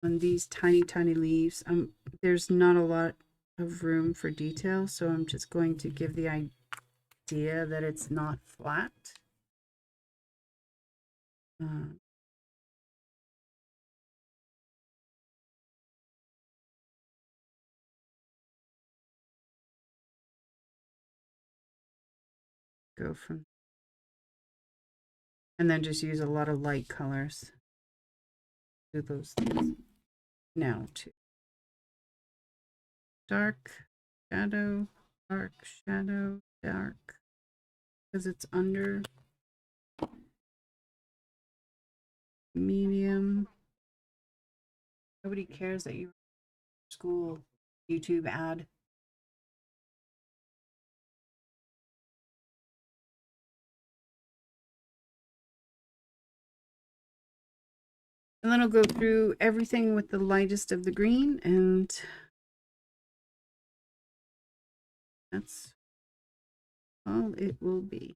on these tiny, tiny leaves, there's not a lot of room for detail, so I'm just going to give the idea that it's not flat. Go from, and then just use a lot of light colors. Do those things. Now to dark, shadow, dark, shadow, dark, because it's under medium. Nobody cares that you're school YouTube ad. And then I'll go through everything with the lightest of the green, and that's all it will be.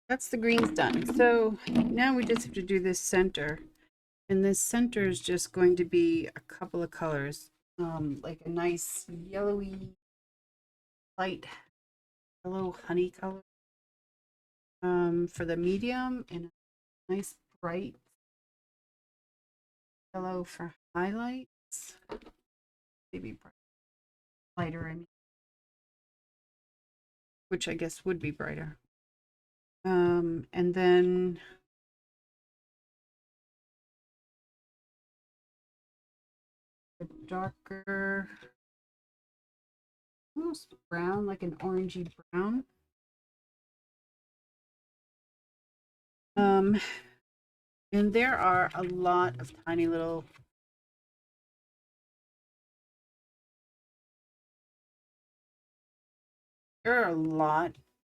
That's the greens done. So now we just have to do this center. And this center is just going to be a couple of colors, like a nice yellowy, light yellow honey color for the medium, and a nice bright yellow for highlights. Maybe lighter, I mean, which I guess would be brighter. And then a darker, almost brown, like an orangey brown. And there are a lot of tiny little there are a lot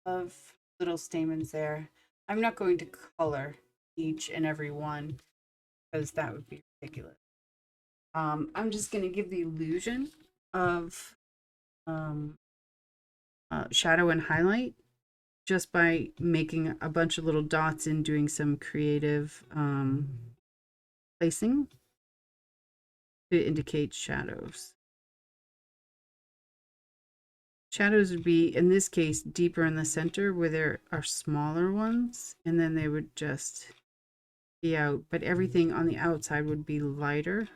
of little stamens there. I'm not going to color each and every one because that would be ridiculous. I'm just going to give the illusion of shadow and highlight just by making a bunch of little dots and doing some creative placing to indicate shadows. Shadows would be, in this case, deeper in the center where there are smaller ones, and then they would just be out, but everything on the outside would be lighter.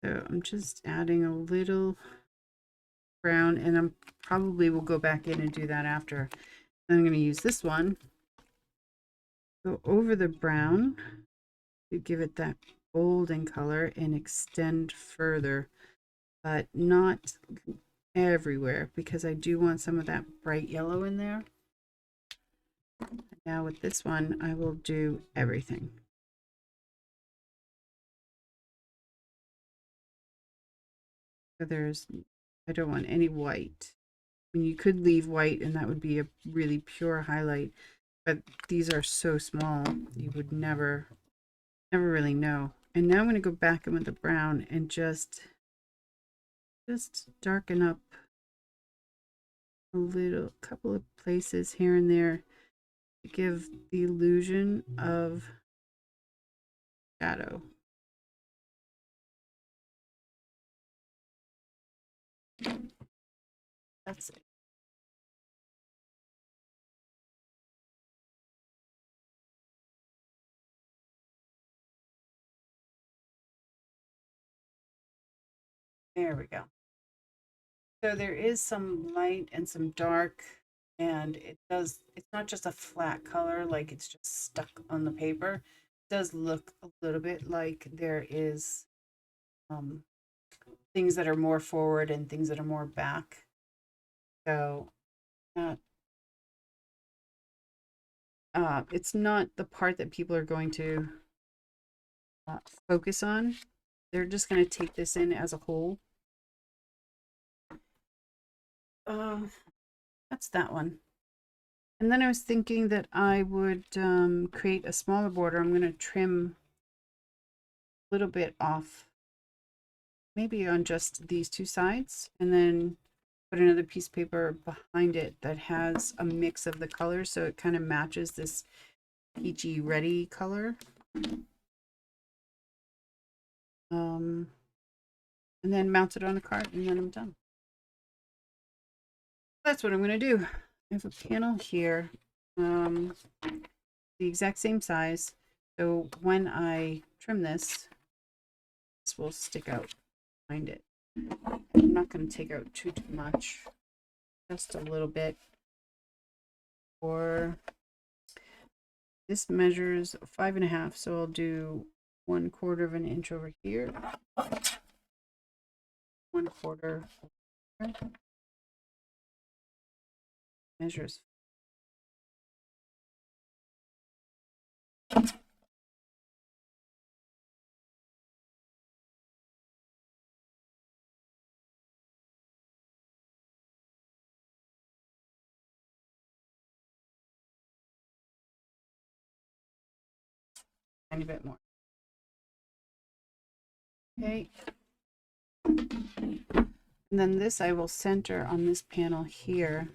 So I'm just adding a little brown, and I'm probably will go back in and do that after. I'm going to use this one, go over the brown to give it that golden color and extend further, but not everywhere because I do want some of that bright yellow in there. Now with this one, I will do everything. So I don't want any white. I mean, you could leave white and that would be a really pure highlight, but these are so small, you would never really know. And now I'm going to go back in with the brown and just darken up a couple of places here and there to give the illusion of shadow. That's it. There we go. So there is some light and some dark, and it's not just a flat color, like it's just stuck on the paper. It does look a little bit like there is um, things that are more forward and things that are more back. So uh, it's not the part that people are going to focus on. They're just going to take this in as a whole. That's that one. And then I was thinking that I would create a smaller border. I'm going to trim a little bit off, maybe on just these two sides, and then put another piece of paper behind it that has a mix of the colors, so it kind of matches this peachy reddy color. And then mount it on a card, and then I'm done. That's what I'm going to do. I have a panel here, the exact same size. So when I trim this will stick out behind it. I'm not going to take out too much, just a little bit. Or this measures 5.5, so I'll do 1/4 of an inch over here, 1/4 over here. Measures a tiny bit more. Okay. And then this I will center on this panel here.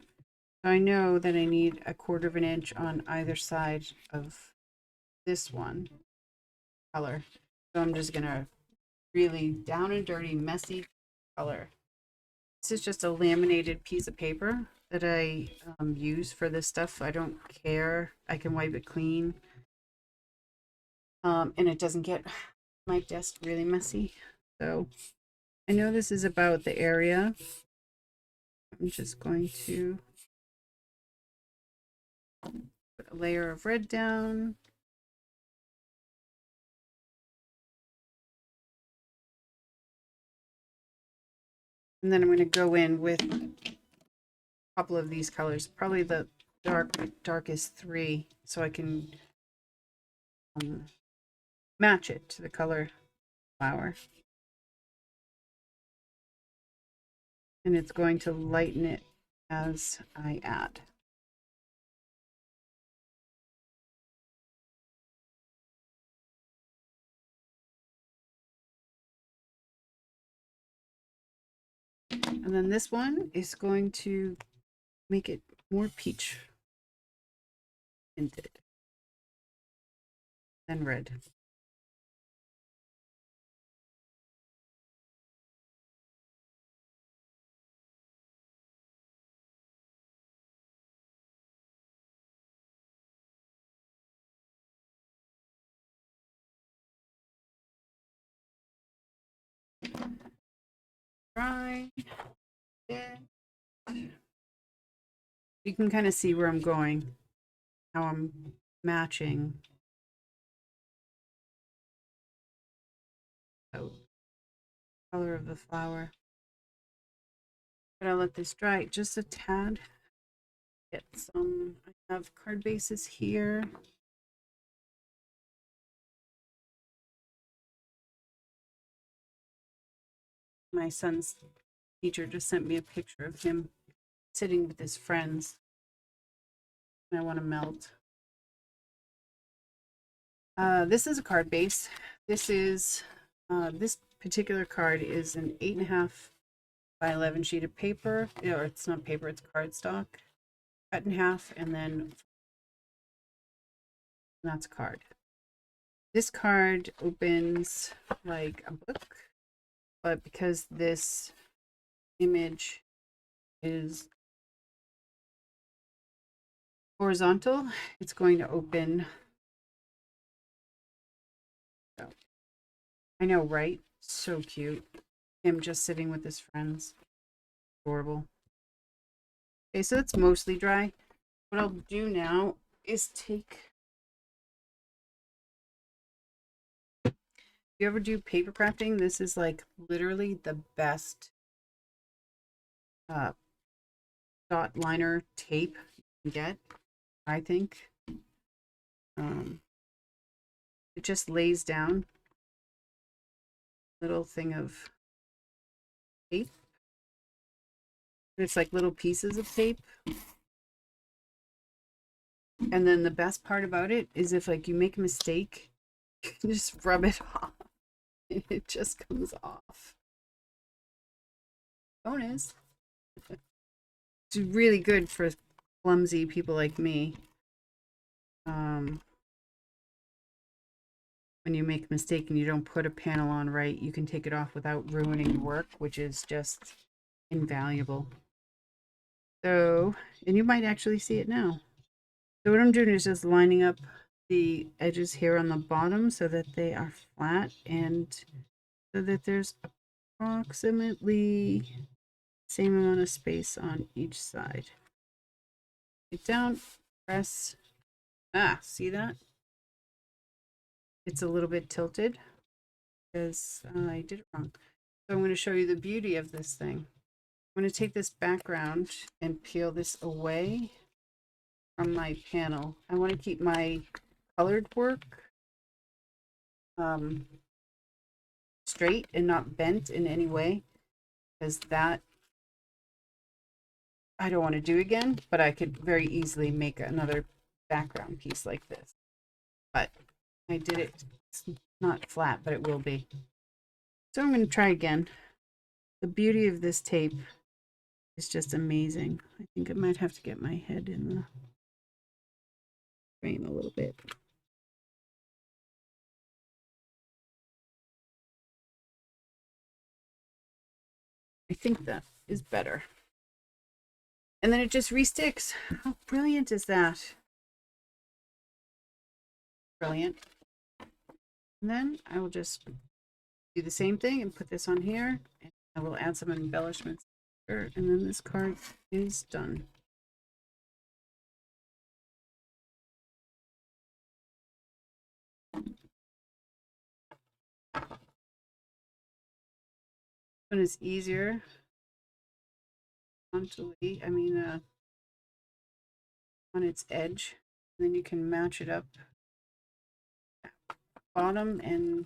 So I know that I need 1/4 of an inch on either side of this one color. So I'm just gonna really down and dirty, messy color. This is just a laminated piece of paper that I use for this stuff. I don't care. I can wipe it clean. And it doesn't get my desk really messy. So I know this is about the area. I'm just going to put a layer of red down. And then I'm going to go in with a couple of these colors, probably the darkest 3, so I can match it to the color flower. And it's going to lighten it as I add. And then this one is going to make it more peach tinted than red. Dry. You can kind of see where I'm going, how I'm matching. The color of the flower. But I'll let this dry just a tad. Get some, I have card bases here. My son's teacher just sent me a picture of him sitting with his friends. And I want to melt. This is a card base. This is, this particular card is an 8.5 by 11 sheet of paper, or it's not paper, it's cardstock, cut in half, and then that's a card. This card opens like a book, but because this image is horizontal, it's going to open. So, I know, right? So cute. him just sitting with his friends. Adorable. Okay, so it's mostly dry. What I'll do now is take... If you ever do paper crafting, this is like literally the best dot liner tape you can get, I think. It just lays down a little thing of tape. It's like little pieces of tape. And then the best part about it is if like you make a mistake, you can just rub it off. It just comes off. Bonus. It's really good for clumsy people like me. When you make a mistake and you don't put a panel on right, you can take it off without ruining your work, which is just invaluable. So, and you might actually see it now. So what I'm doing is just lining up the edges here on the bottom so that they are flat and so that there's approximately the same amount of space on each side. Get down, press. Ah, see that? It's a little bit tilted because I did it wrong. So I'm going to show you the beauty of this thing. I'm going to take this background and peel this away from my panel. I want to keep my colored work straight and not bent in any way, because that I don't want to do again, but I could very easily make another background piece like this. But I did it, it's not flat, but it will be. So I'm going to try again. The beauty of this tape is just amazing. I think I might have to get my head in the frame a little bit. I think that is better. And then it just resticks. How brilliant is that? Brilliant. And then I will just do the same thing and put this on here. And I will add some embellishments here, and then this card is done. One is easier on its edge, and then you can match it up bottom and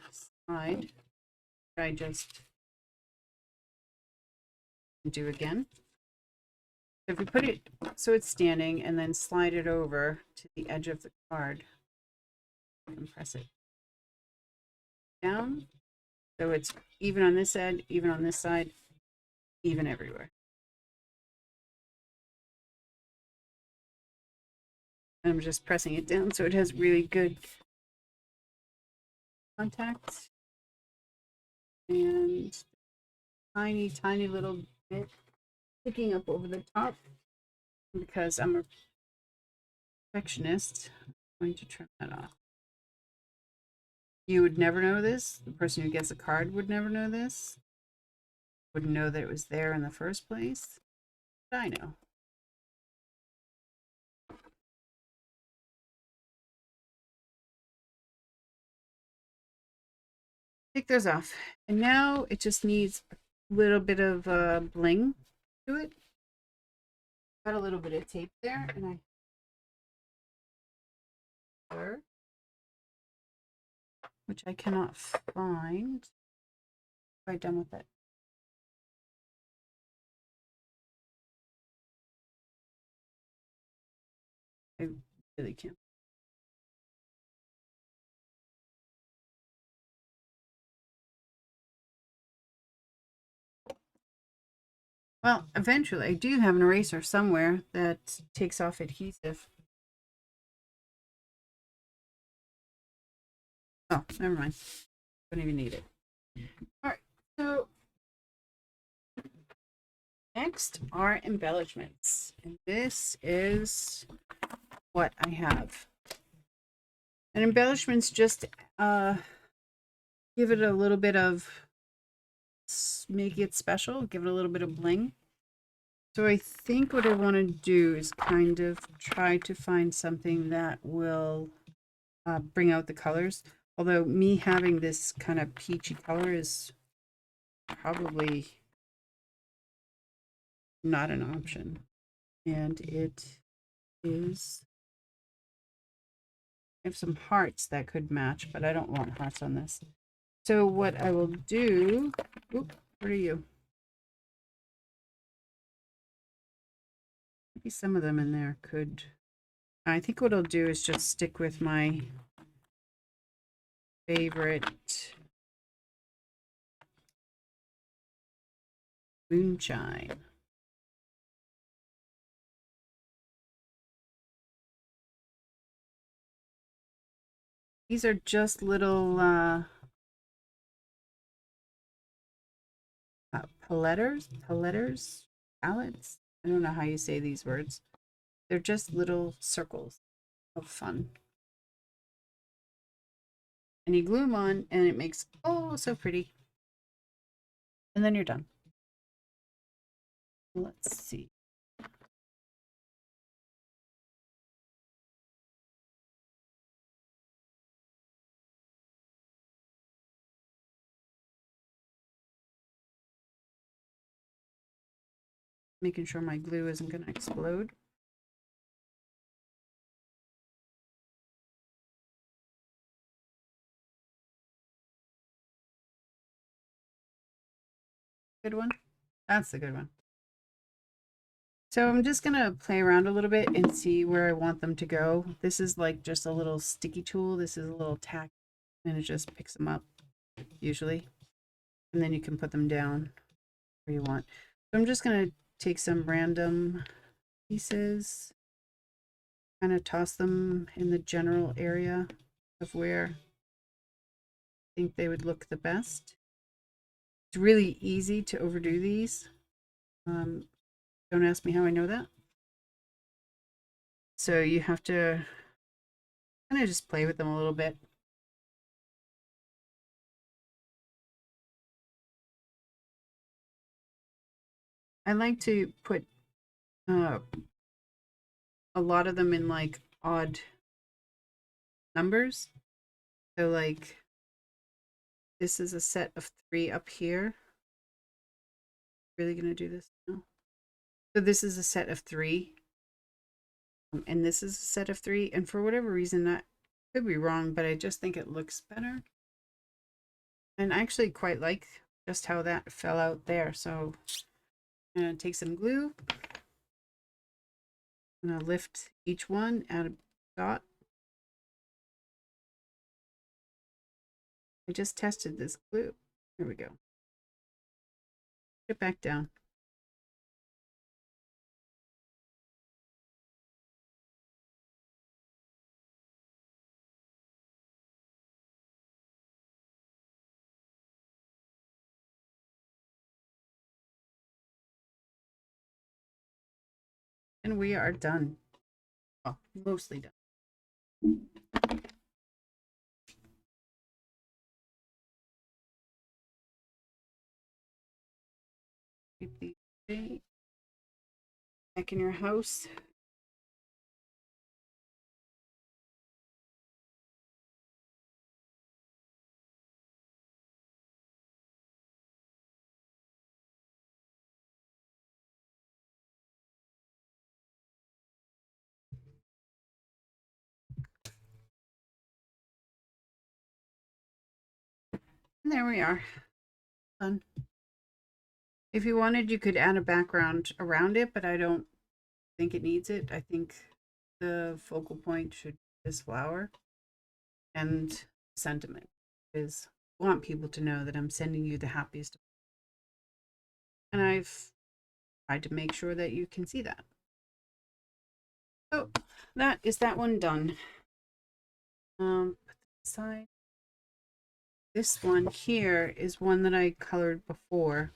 side. I just do again. So if you put it so it's standing and then slide it over to the edge of the card and press it down, so it's even on this end, even on this side, even everywhere. And I'm just pressing it down so it has really good contact. And tiny little bit sticking up over the top. Because I'm a perfectionist, I'm going to trim that off. You would never know this. The person who gets a card would never know this. Wouldn't know that it was there in the first place. But I know. Take those off. And now it just needs a little bit of bling to it. Got a little bit of tape there, and which I cannot find. What have I done with it? I really can't. Well, eventually I do have an eraser somewhere that takes off adhesive. Oh, never mind. Don't even need it. All right, so next are embellishments. And this is what I have. And embellishments just give it a little bit of make it special, give it a little bit of bling. So I think what I want to do is kind of try to find something that will bring out the colors. Although me having this kind of peachy color is probably not an option. And it is, I have some hearts that could match, but I don't want hearts on this. So what I will do, oop, where are you? Maybe some of them in there could, I think what I'll do is just stick with my favorite moonshine. These are just little paletters, palettes. I don't know how you say these words. They're just little circles of fun. And you glue them on and it makes, oh, so pretty. And then you're done. Let's see. Making sure my glue isn't going to explode. Good one. That's the good one. So I'm just going to play around a little bit and see where I want them to go. This is like just a little sticky tool. This is a little tack and it just picks them up usually. And then you can put them down where you want. So I'm just going to take some random pieces, kind of toss them in the general area of where I think they would look the best. It's really easy to overdo these. Don't ask me how I know that. So you have to kind of just play with them a little bit. I like to put a lot of them in like odd numbers. So like this is a set of 3 up here. Really gonna do this now? So this is a set of 3. And this is a set of 3. And for whatever reason, that could be wrong, but I just think it looks better. And I actually quite like just how that fell out there. So I'm gonna take some glue. I'm gonna lift each one, add a dot. I just tested this glue. Here we go. Put it back down. And we are done. Well, mostly done. Keep these back in your house. And there we are. Done. If you wanted, you could add a background around it, but I don't think it needs it. I think the focal point should be this flower. And sentiment is I want people to know that I'm sending you the happiest. And I've tried to make sure that you can see that. So that is that one done. Put that aside. This one here is one that I colored before.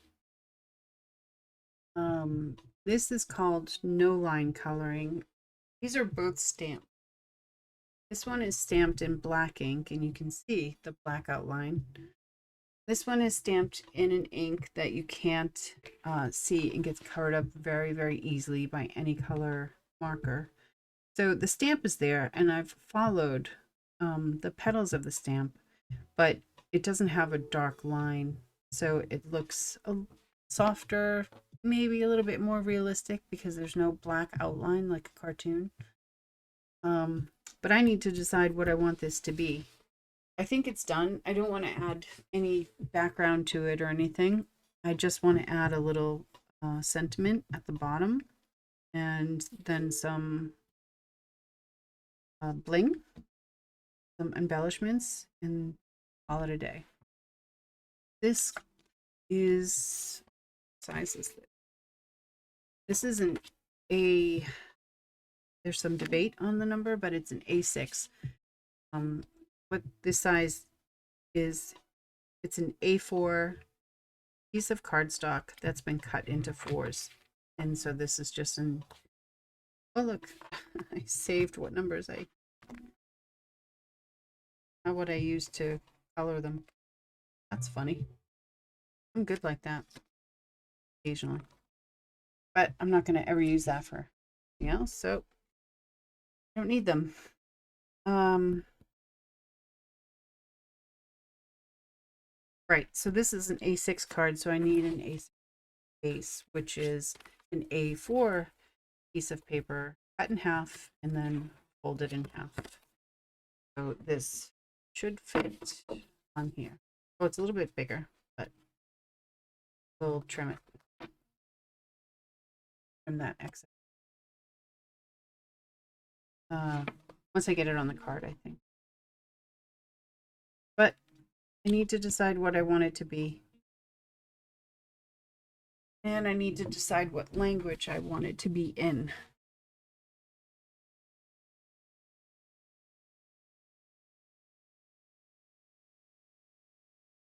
This is called no line coloring. These are both stamped. This one is stamped in black ink and you can see the black outline. This one is stamped in an ink that you can't see and gets covered up very, very easily by any color marker. So the stamp is there, and I've followed the petals of the stamp, but it doesn't have a dark line. So it looks a softer, maybe a little bit more realistic because there's no black outline like a cartoon. But I need to decide what I want this to be. I think it's done. I don't want to add any background to it or anything. I just want to add a little sentiment at the bottom and then some bling, some embellishments, and call it a day. This is, what size is this? This is an A, there's some debate on the number, but it's an A6. What this size is, it's an A4 piece of cardstock that's been cut into fours. And so this is just an, oh look, I saved what numbers not what I used to color them. That's funny. I'm good like that occasionally. But I'm not going to ever use that for anything else, so I don't need them. Right, so this is an A6 card, so I need an A6 base, which is an A4 piece of paper cut in half and then folded in half. So this should fit on here. Oh, it's a little bit bigger, but we'll trim it. Trim that excess. Once I get it on the card, I think. But I need to decide what I want it to be. And I need to decide what language I want it to be in.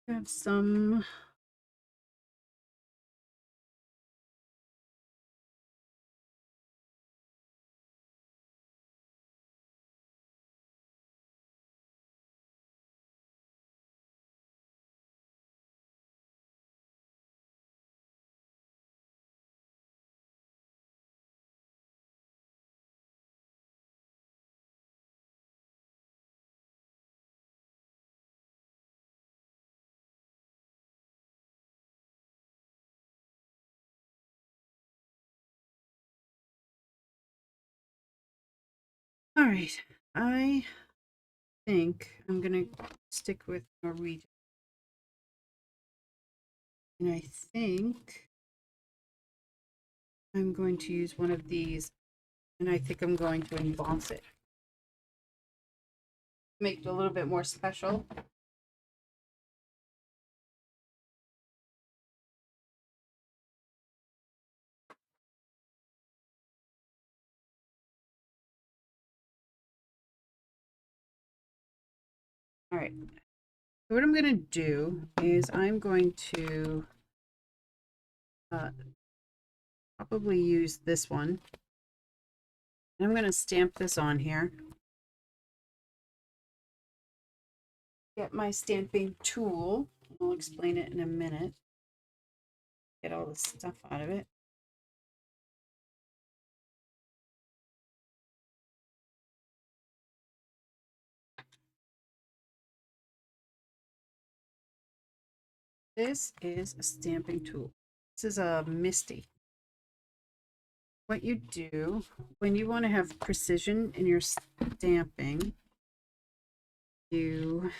I have some all right, I think I'm gonna stick with Norwegian. And I think I'm going to use one of these, and I think I'm going to emboss it. Make it a little bit more special. All right. So what I'm going to do is I'm going to probably use this one. And I'm going to stamp this on here. Get my stamping tool. I'll explain it in a minute. Get all the stuff out of it. This is a stamping tool. This is a Misty. What you do when you want to have precision in your stamping, you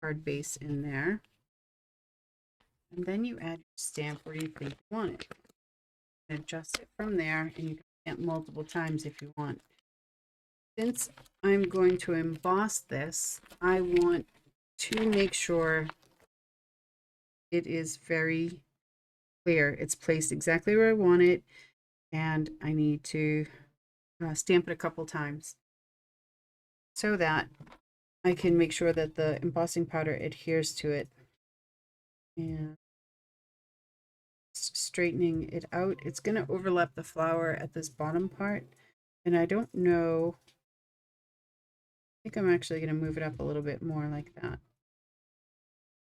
card base in there, and then you add your stamp where you think you want it. And adjust it from there, and you can stamp multiple times if you want. Since I'm going to emboss this, I want to make sure it is very clear. It's placed exactly where I want it, and I need to stamp it a couple times so that I can make sure that the embossing powder adheres to it. And straightening it out, it's going to overlap the flower at this bottom part, and I don't know, I think I'm actually going to move it up a little bit more like that.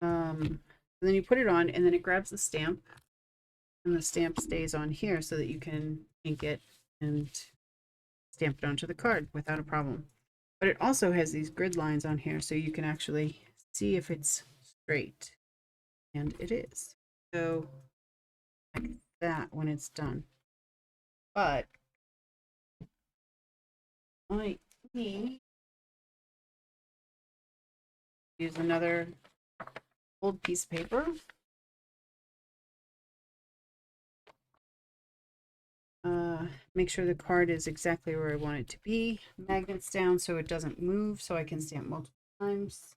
And then you put it on, and then it grabs the stamp, and the stamp stays on here so that you can ink it and stamp it onto the card without a problem. But it also has these grid lines on here so you can actually see if it's straight. And it is. So like that when it's done. But I need to use another old piece of paper. Make sure the card is exactly where I want it to be. Magnets down so it doesn't move, so I can stamp multiple times.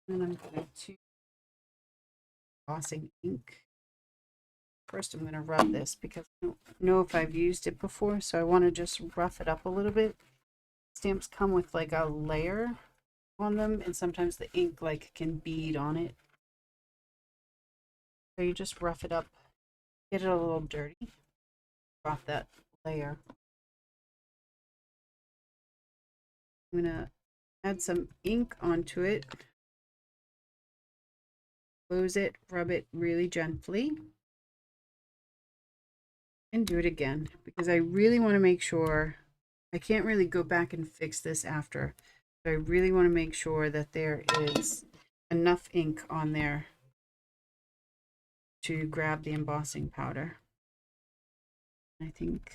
And then I'm going to embossing ink. First, I'm going to rub this because I don't know if I've used it before, so I want to just rough it up a little bit. Stamps come with like a layer on them, and sometimes the ink like can bead on it. So you just rough it up, get it a little dirty, off that layer. I'm gonna add some ink onto it, close it, rub it really gently, and do it again because I really want to make sure I can't really go back and fix this after. So I really want to make sure that there is enough ink on there to grab the embossing powder. I think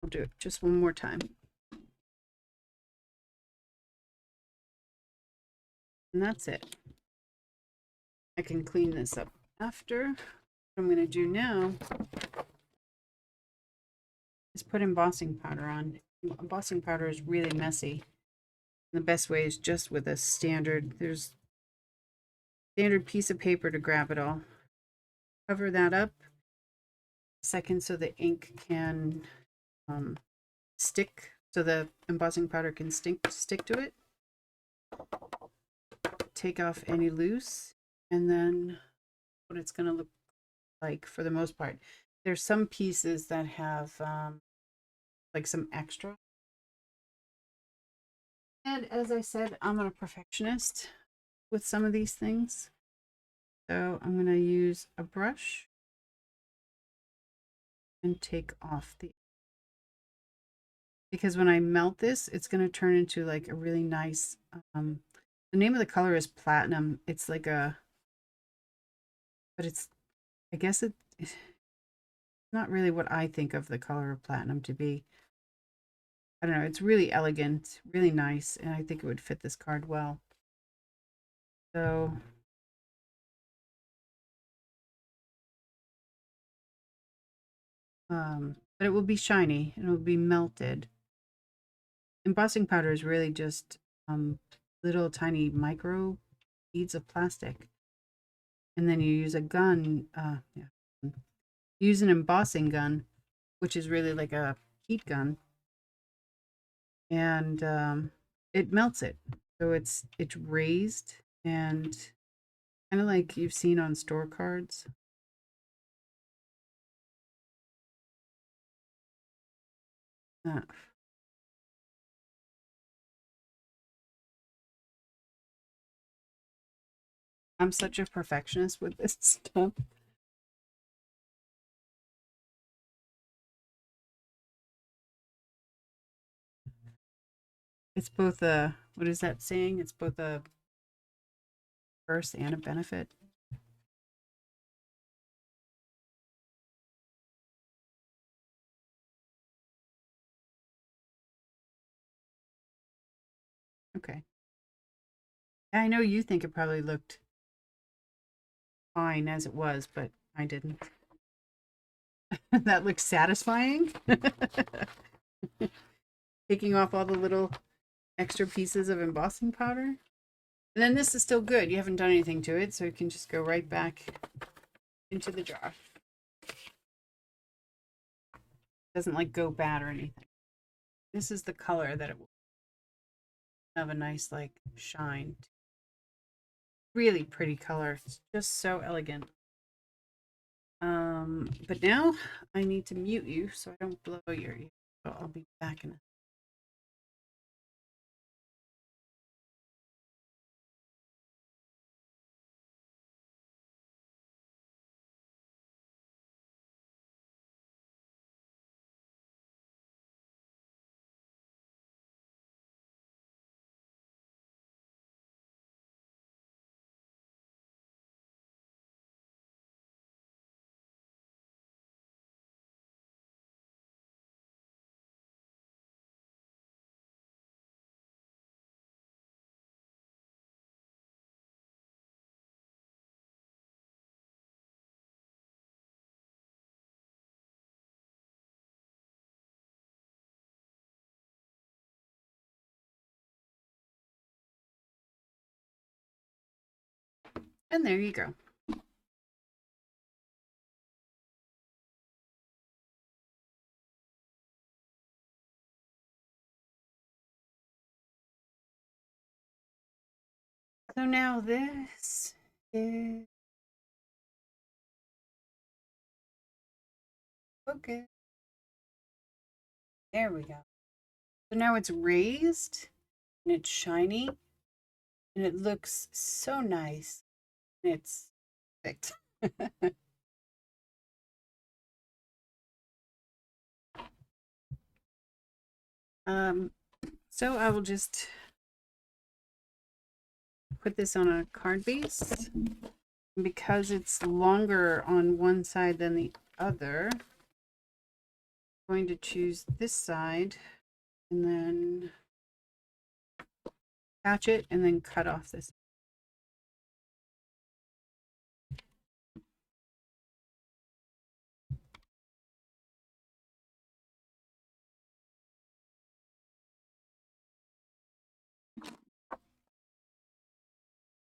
I'll do it just one more time. And that's it. I can clean this up after. What I'm going to do now is put embossing powder on. Embossing powder is really messy. And the best way is just with a standard piece of paper to grab it all. Cover that up a second so the ink can stick, so the embossing powder can stick to it. Take off any loose, and then what it's going to look like for the most part. There's some pieces that have like some extra. And as I said, I'm a perfectionist with some of these things. So I'm going to use a brush and take off because when I melt this, it's going to turn into like a really nice, the name of the color is platinum. It's like but it's, I guess it's not really what I think of the color of platinum to be. I don't know. It's really elegant, really nice, and I think it would fit this card well. So but it will be shiny and it will be melted. Embossing powder is really just little tiny micro beads of plastic, and then you use a gun. Use an embossing gun, which is really like a heat gun, and it melts it. So it's raised and kind of like you've seen on store cards. I'm such a perfectionist with this stuff. It's both a, what is that saying? It's both a curse and a benefit. Okay. I know you think it probably looked fine as it was, but I didn't. That looks satisfying. Taking off all the little extra pieces of embossing powder. And then this is still good. You haven't done anything to it, so it can just go right back into the jar. Doesn't like go bad or anything. This is the color that it will have a nice like shine. Really pretty color. It's just so elegant. But now I need to mute you so I don't blow your ear. So I'll be back in a And there you go. So now this is okay. There we go. So now it's raised and it's shiny and it looks so nice. And it's perfect. um, so I will just put this on a card base. Because it's longer on one side than the other, I'm going to choose this side and then attach it and then cut off this.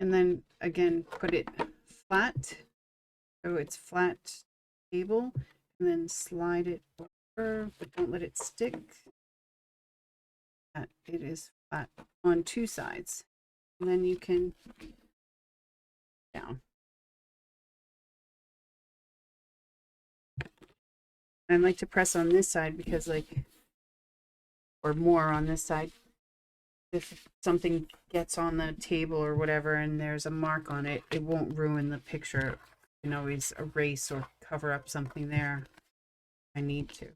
And then again, put it flat. So it's flat table and then slide it over, but don't let it stick. It is flat on two sides. And then you can down. And I like to press on this side because or more on this side. If something gets on the table or whatever and there's a mark on it, it won't ruin the picture. You can always erase or cover up something there if I need to.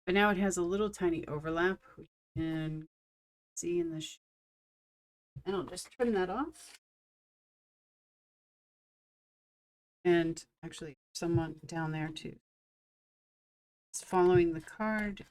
But now it has a little tiny overlap, we can see in the and I'll just trim that off. And actually someone down there too. It's following the card.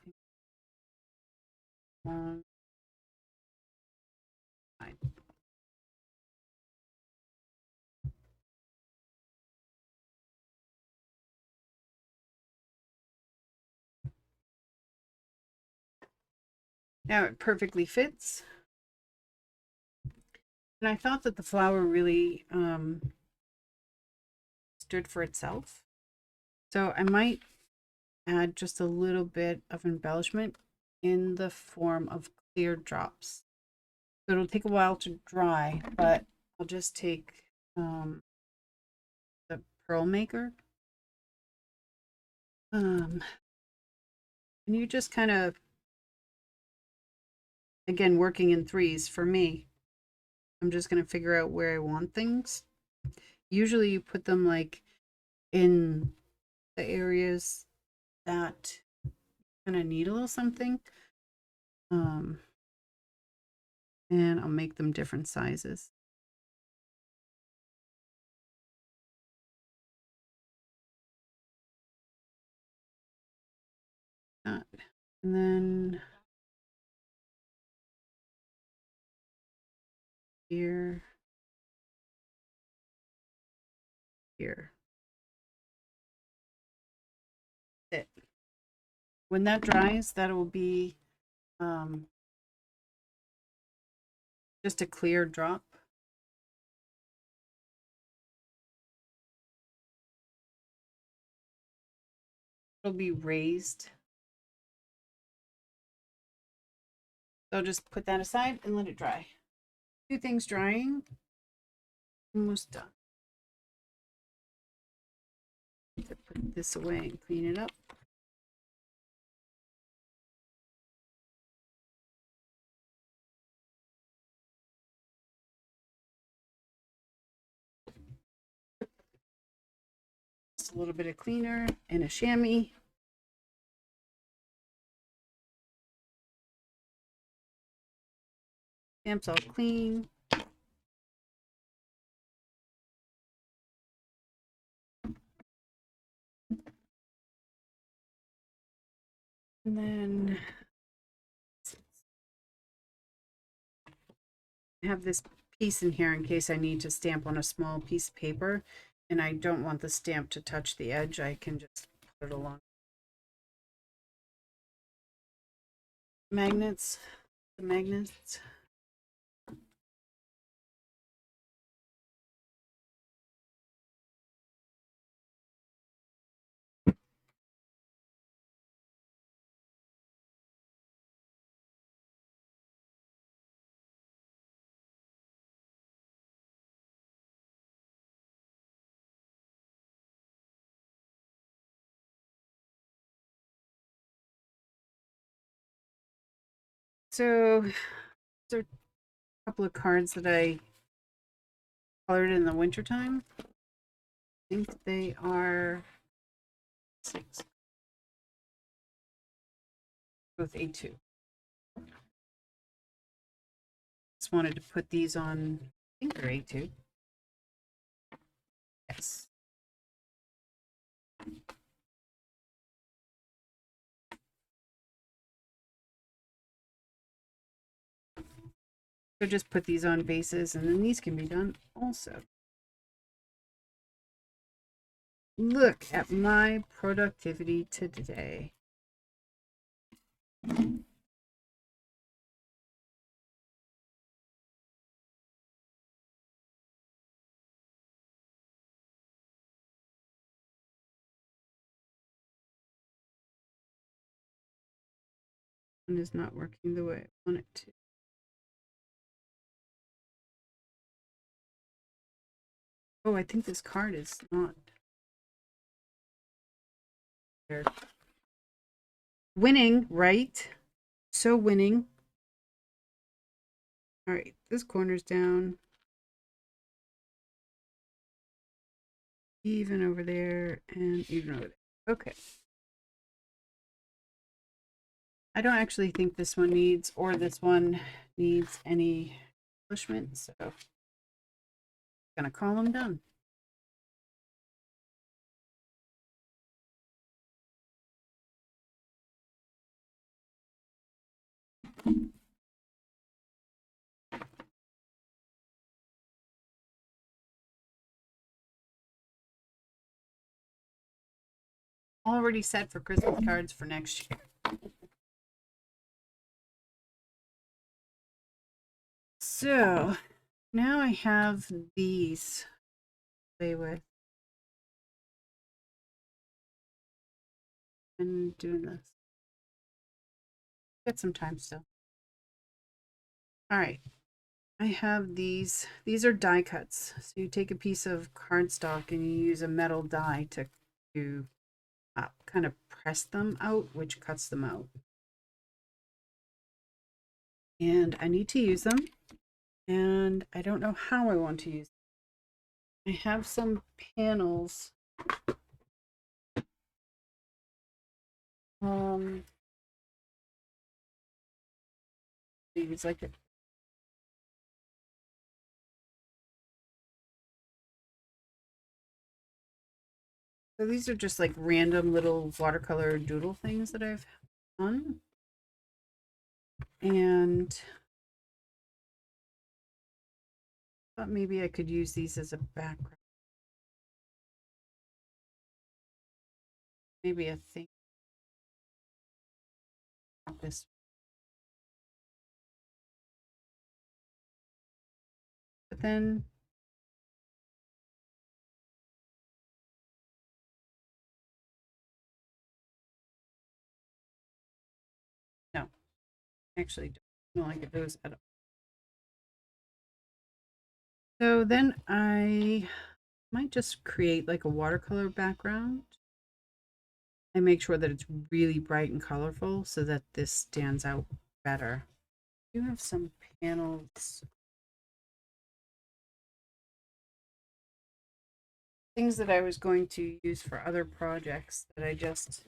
Now it perfectly fits. And I thought that the flower really stood for itself. So I might add just a little bit of embellishment in the form of clear drops. So it'll take a while to dry, but I'll just take the pearl maker. And you just kind of, again, working in threes for me. I'm just going to figure out where I want things. Usually you put them like in the areas that kind of need a little something. And I'll make them different sizes. And then here, here. It. When that dries, that will be just a clear drop. It'll be raised. So I'll just put that aside and let it dry. Two things drying. Almost done. Put this away and clean it up. Just a little bit of cleaner and a chamois. Stamp's all clean. And then I have this piece in here in case I need to stamp on a small piece of paper and I don't want the stamp to touch the edge. I can just put it along. Magnets, the magnets. So there are a couple of cards that I colored in the wintertime. I think they are 6, both A2. Just wanted to put these on, I think they're A2. Yes. So just put these on bases, and then these can be done also. Look at my productivity today. One is not working the way I want it to. Oh, I think this card is not there. Winning, right? So winning. All right, this corner's down. Even over there and even over there. Okay. I don't actually think this one needs, or this one needs any embellishment, so I'm gonna call them done. Already set for Christmas cards for next year. So now I have these to play with. And doing this. Got some time still. All right. I have these. These are die cuts. So you take a piece of cardstock and you use a metal die to kind of press them out, which cuts them out. And I need to use them. And I don't know how I want to use them. I have some panels. These like so these are just like random little watercolor doodle things that I've done. And I thought maybe I could use these as a background. Maybe a thing like this. But then no, actually don't like it those at all. So then I might just create like a watercolor background and make sure that it's really bright and colorful so that this stands out better. I do have some panels, things that I was going to use for other projects that I just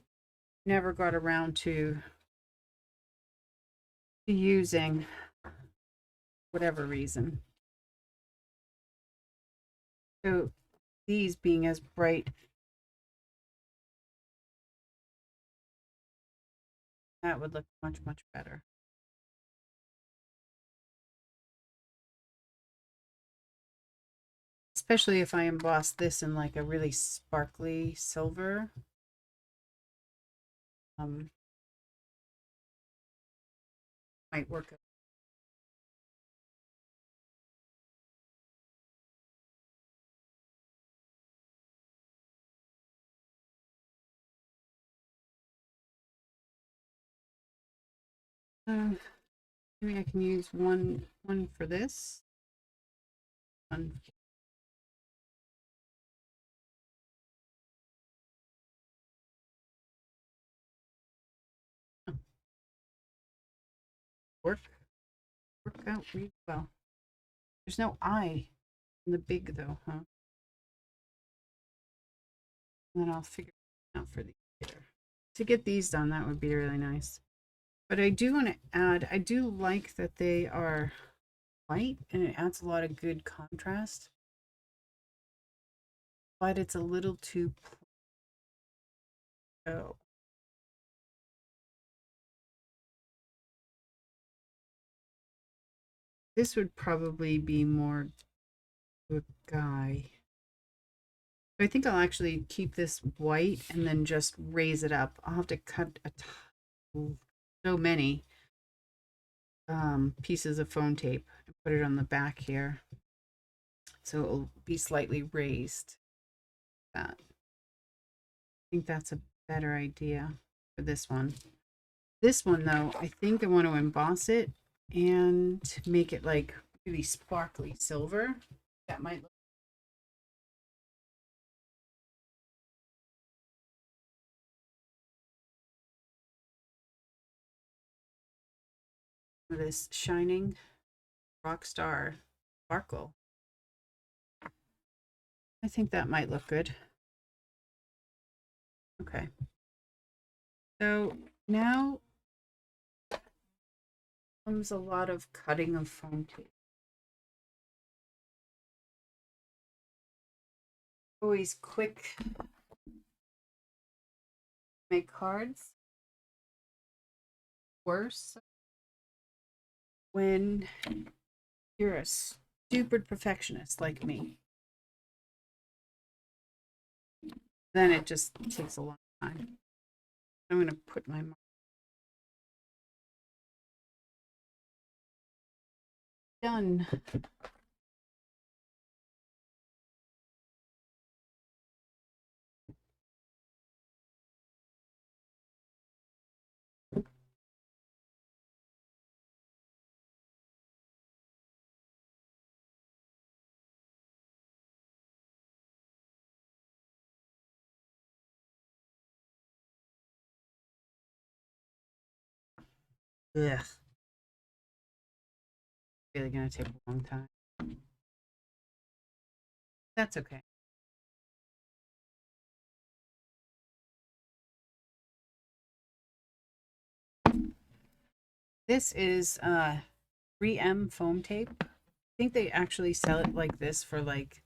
never got around to using, whatever reason. So these being as bright, that would look much, much better. Especially if I emboss this in like a really sparkly silver. Might work. Maybe I can use one for this. One. work out really well. There's no I in the big though, huh? And then I'll figure it out for the later. To get these done, that would be really nice. But I do want to add, I do like that they are white and it adds a lot of good contrast. But it's a little too oh. This would probably be more to a guy. I think I'll actually keep this white and then just raise it up. I'll have to cut so many pieces of foam tape and put it on the back here. So it'll be slightly raised. That. I think that's a better idea for this one. This one though, I think I want to emboss it and make it like really sparkly silver. That might look this shining rock star sparkle. I think that might look good. Okay. So now comes a lot of cutting of foam tape. Always quick make cards. Worse when you're a stupid perfectionist like me. Then it just takes a long time. I'm going to put my done. Ugh. Really going to take a long time. That's okay. This is 3M foam tape. I think they actually sell it like this for like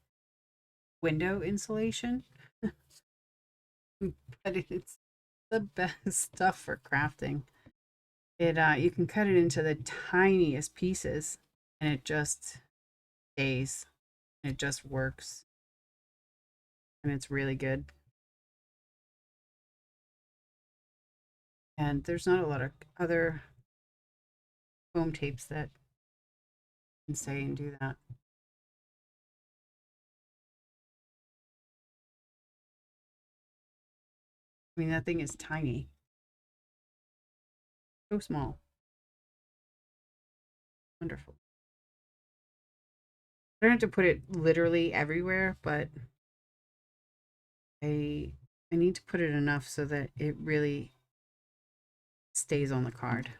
window insulation. But it's the best stuff for crafting. It you can cut it into the tiniest pieces and it just stays. It just works. And it's really good. And there's not a lot of other foam tapes that can say and do that. I mean, that thing is tiny. So small. Wonderful. I don't have to put it literally everywhere, but I need to put it enough so that it really stays on the card.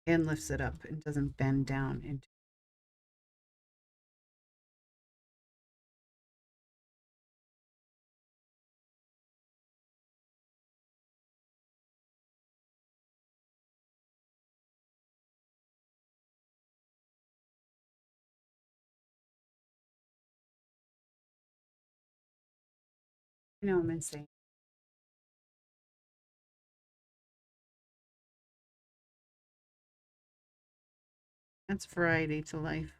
And lifts it up and doesn't bend down into. You know, I'm insane. That's variety to life.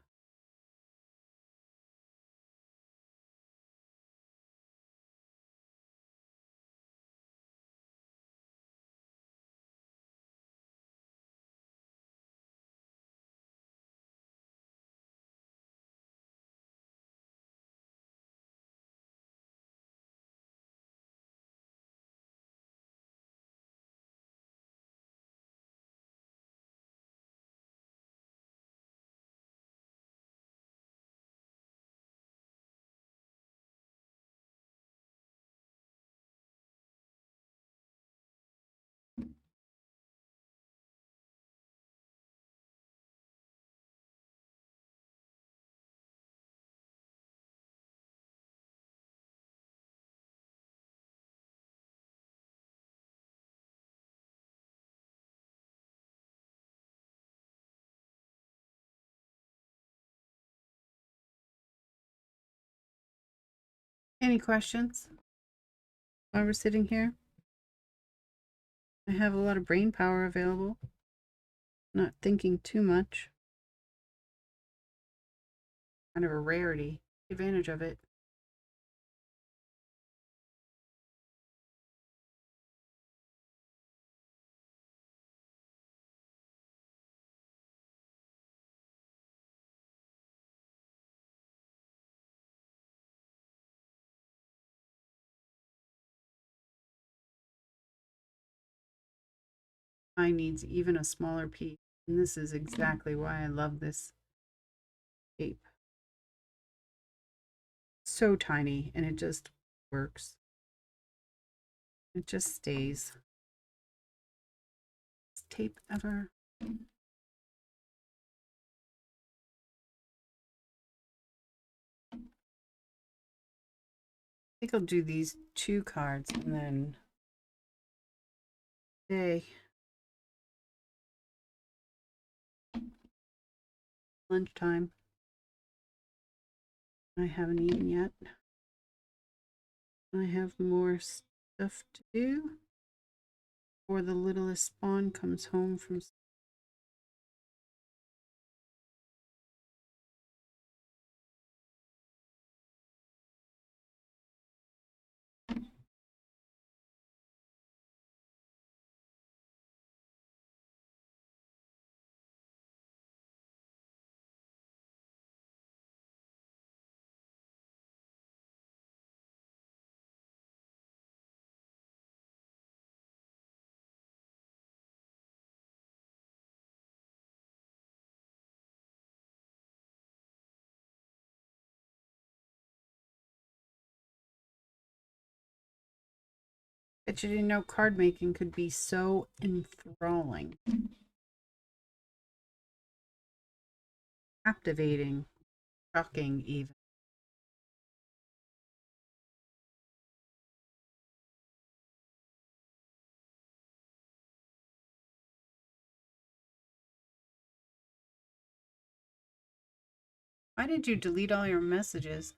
Any questions while we're sitting here? I have a lot of brain power available. Not thinking too much. Kind of a rarity. Take advantage of it. Mine needs even a smaller piece. And this is exactly why I love this shape. So tiny, and it just works. It just stays. Best tape ever. I think I'll do these 2 cards and then today lunchtime. I haven't eaten yet. I have more stuff to do before the littlest spawn comes home from school. Bet you didn't know card making could be so enthralling, captivating, shocking even. Why did you delete all your messages?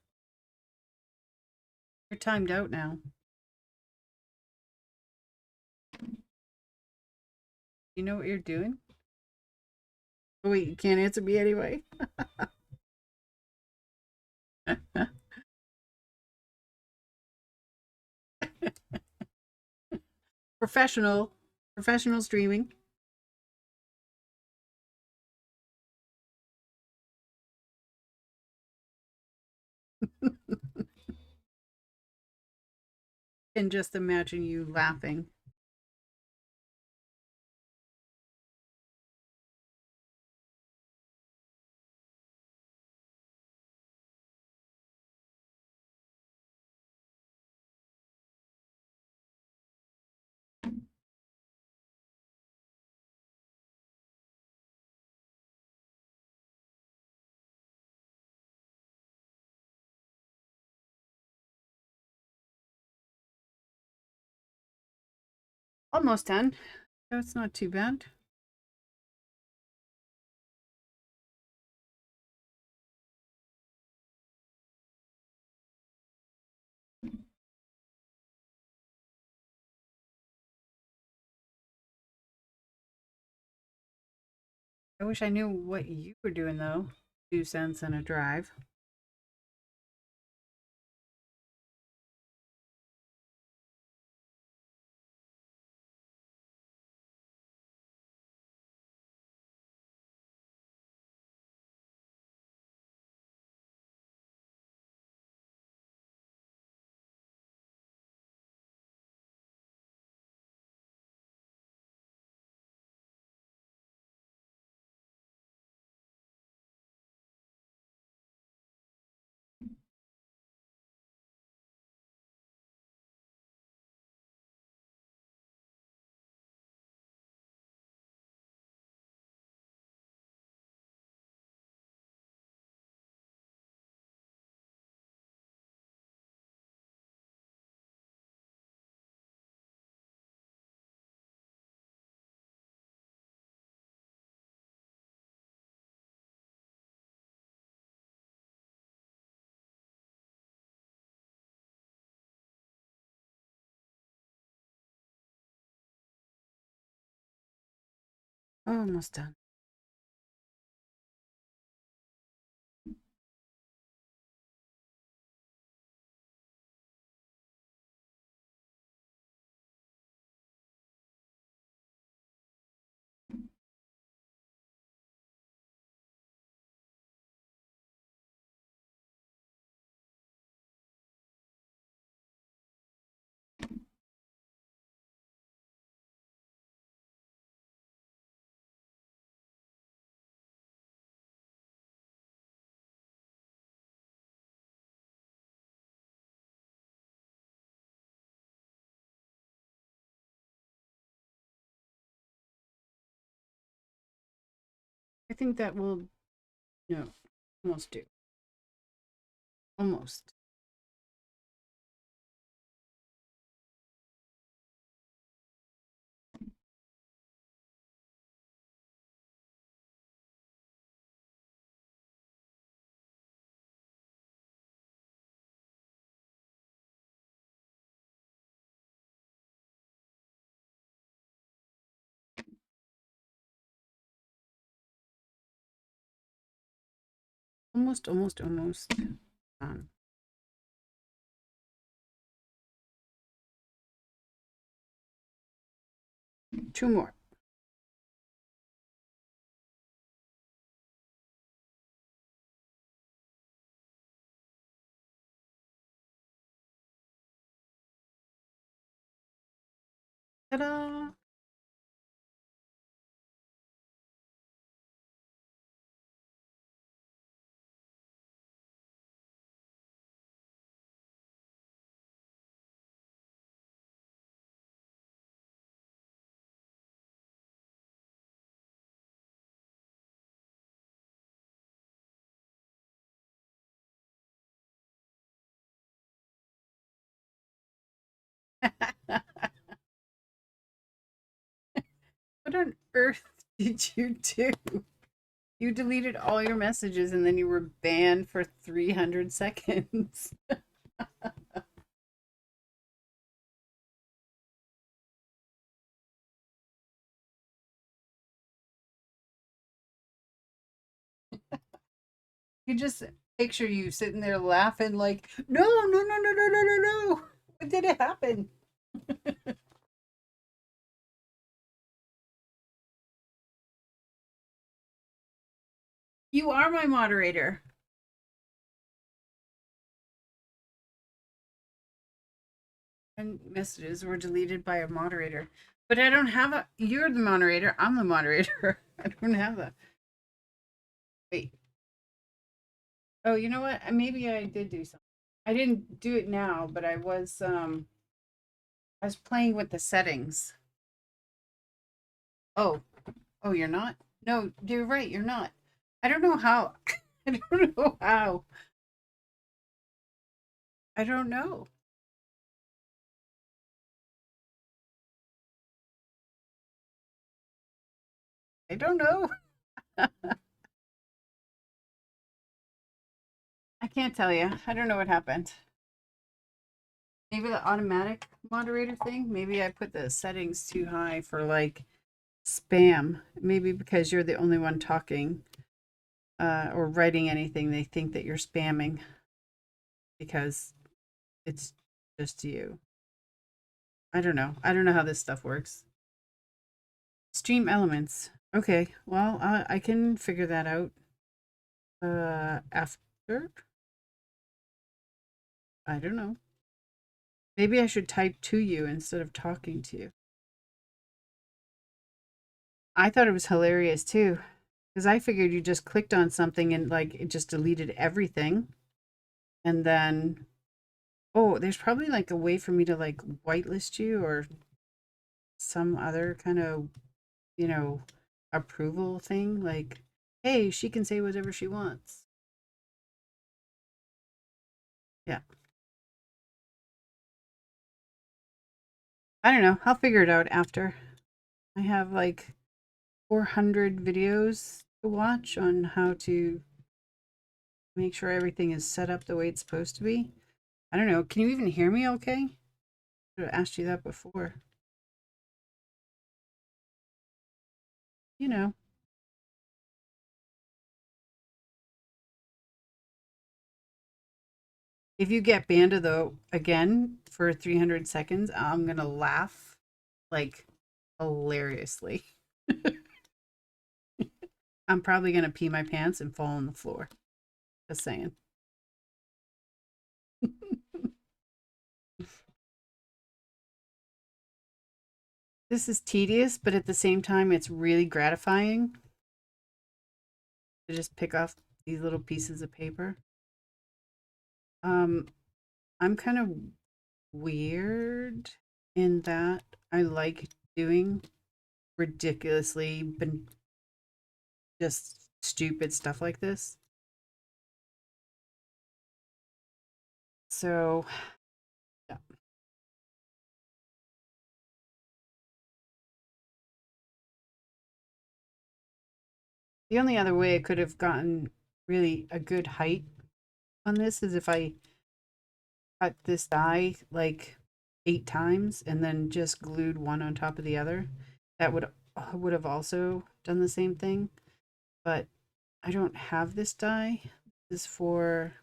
You're timed out now. You know what you're doing? Oh, wait, you can't answer me anyway. Professional streaming. And just imagine you laughing. Almost done. That's not too bad. I wish I knew what you were doing though. 2 cents and a drive. Almost done. I think that will, no, almost do. Almost. Almost, almost, almost. Um, 2 more. Ta-da! What on earth did you do? You deleted all your messages and then you were banned for 300 seconds. You just picture you sitting there laughing like, no, no, no, no, no, no, no, no. What did it happen? You are my moderator. And messages were deleted by a moderator. But I don't have a, you're the moderator. I'm the moderator. I don't have a, wait. Oh, you know what? Maybe I did do something. I didn't do it now, but I was playing with the settings. Oh, oh, you're not? No, you're right, you're not. I don't know how. I don't know how. I don't know. I don't know. I can't tell you. I don't know what happened. Maybe the automatic moderator thing. Maybe I put the settings too high for like spam. Maybe because you're the only one talking or writing anything, they think that you're spamming because it's just you. I don't know. I don't know how this stuff works. Stream elements. Okay, well, I can figure that out after. I don't know. Maybe I should type to you instead of talking to you. I thought it was hilarious too, because I figured you just clicked on something and like it just deleted everything. And then, oh, there's probably like a way for me to like whitelist you or some other kind of, you know, approval thing. Like, hey, she can say whatever she wants. Yeah. I don't know. I'll figure it out after. I have like 400 videos to watch on how to make sure everything is set up the way it's supposed to be. I don't know. Can you even hear me okay? I should have asked you that before. you know. If you get Banda though again for 300 seconds, I'm gonna laugh like hilariously. I'm probably gonna pee my pants and fall on the floor. Just saying. This is tedious, but at the same time, it's really gratifying to just pick off these little pieces of paper. Um, I'm kind of weird in that I like doing ridiculously just stupid stuff like this. So, yeah. The only other way I could have gotten really a good height on this is if I cut this die like 8 times and then just glued one on top of the other. That would have also done the same thing, but I don't have this die. This is for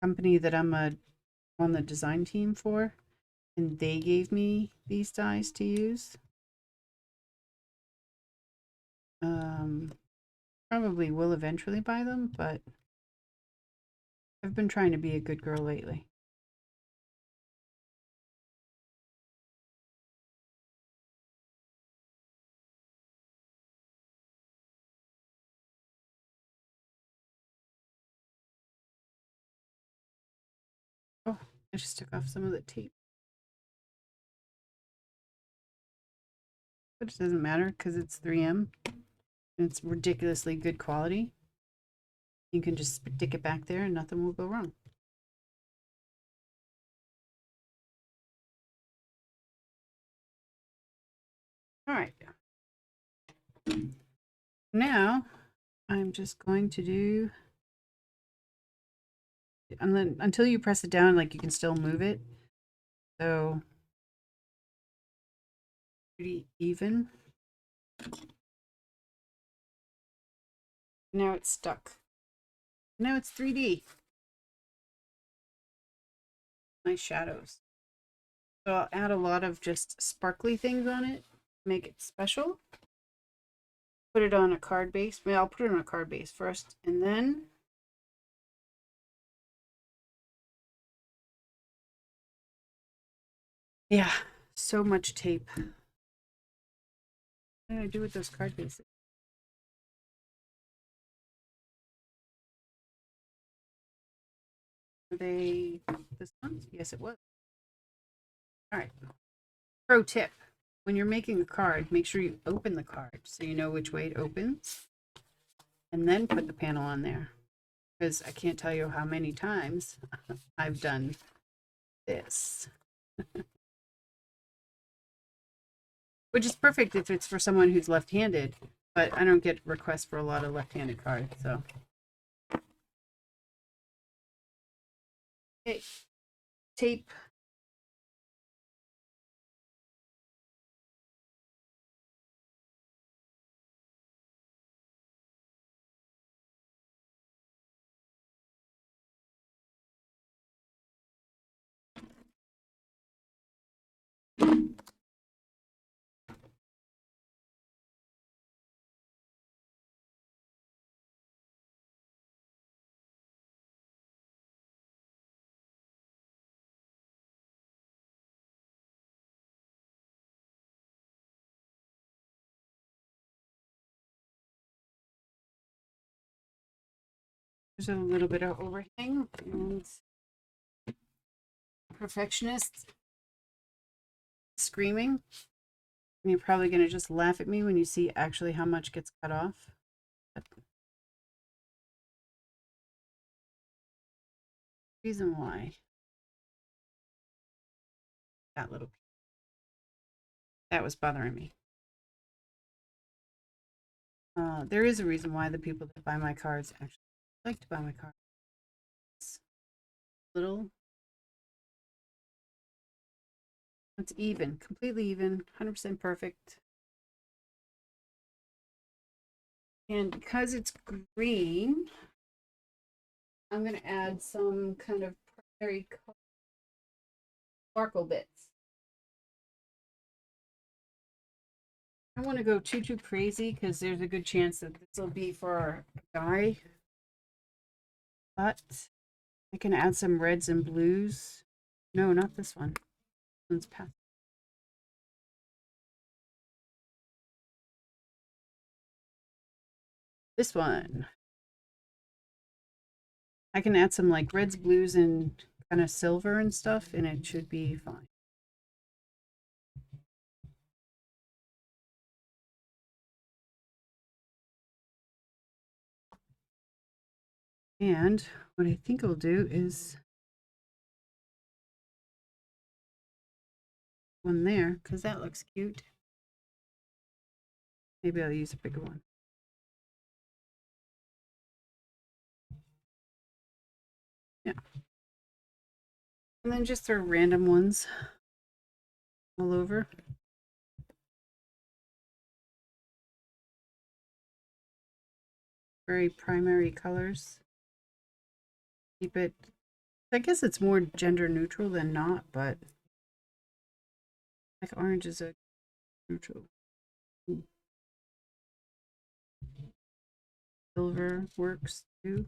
company that I'm on the design team for, and they gave me these dies to use. Um, Probably will eventually buy them, but I've been trying to be a good girl lately. Oh, I just took off some of the tape. But it doesn't matter because it's 3M and it's ridiculously good quality. You can just stick it back there and nothing will go wrong. All right. Now I'm just going to do, and then until you press it down, like you can still move it. So pretty even. Now it's stuck. Now it's 3D. Nice shadows. So I'll add a lot of just sparkly things on it, make it special. Put it on a card base. Well, I'll put it on a card base first, and then yeah, so much tape. What did I do with those card bases? Were they this one? Yes, it was. All right. Pro tip. When you're making a card, make sure you open the card so you know which way it opens. And then put the panel on there. Because I can't tell you how many times I've done this. Which is perfect if it's for someone who's left-handed. But I don't get requests for a lot of left-handed cards, so. Okay. Tape. There's a little bit of overhang. And perfectionist screaming. And you're probably going to just laugh at me when you see actually how much gets cut off. But reason why that little that was bothering me. There is a reason why the people that buy my cards actually like to buy my cards. It's little. it's even, completely even, 100% perfect. And because it's green, I'm going to add some kind of primary sparkle bits. I don't want to go too crazy because there's a good chance that this will be for a guy. But I can add some reds and blues. No, not this one. This one's past. This one. I can add some like reds, blues, and kind of silver and stuff, and it should be fine. And what I think I'll do is one there, because that looks cute. Maybe I'll use a bigger one. Yeah. And then just throw random ones all over. Very primary colors. Keep it, I guess it's more gender neutral than not, but like orange is a neutral. Silver works too.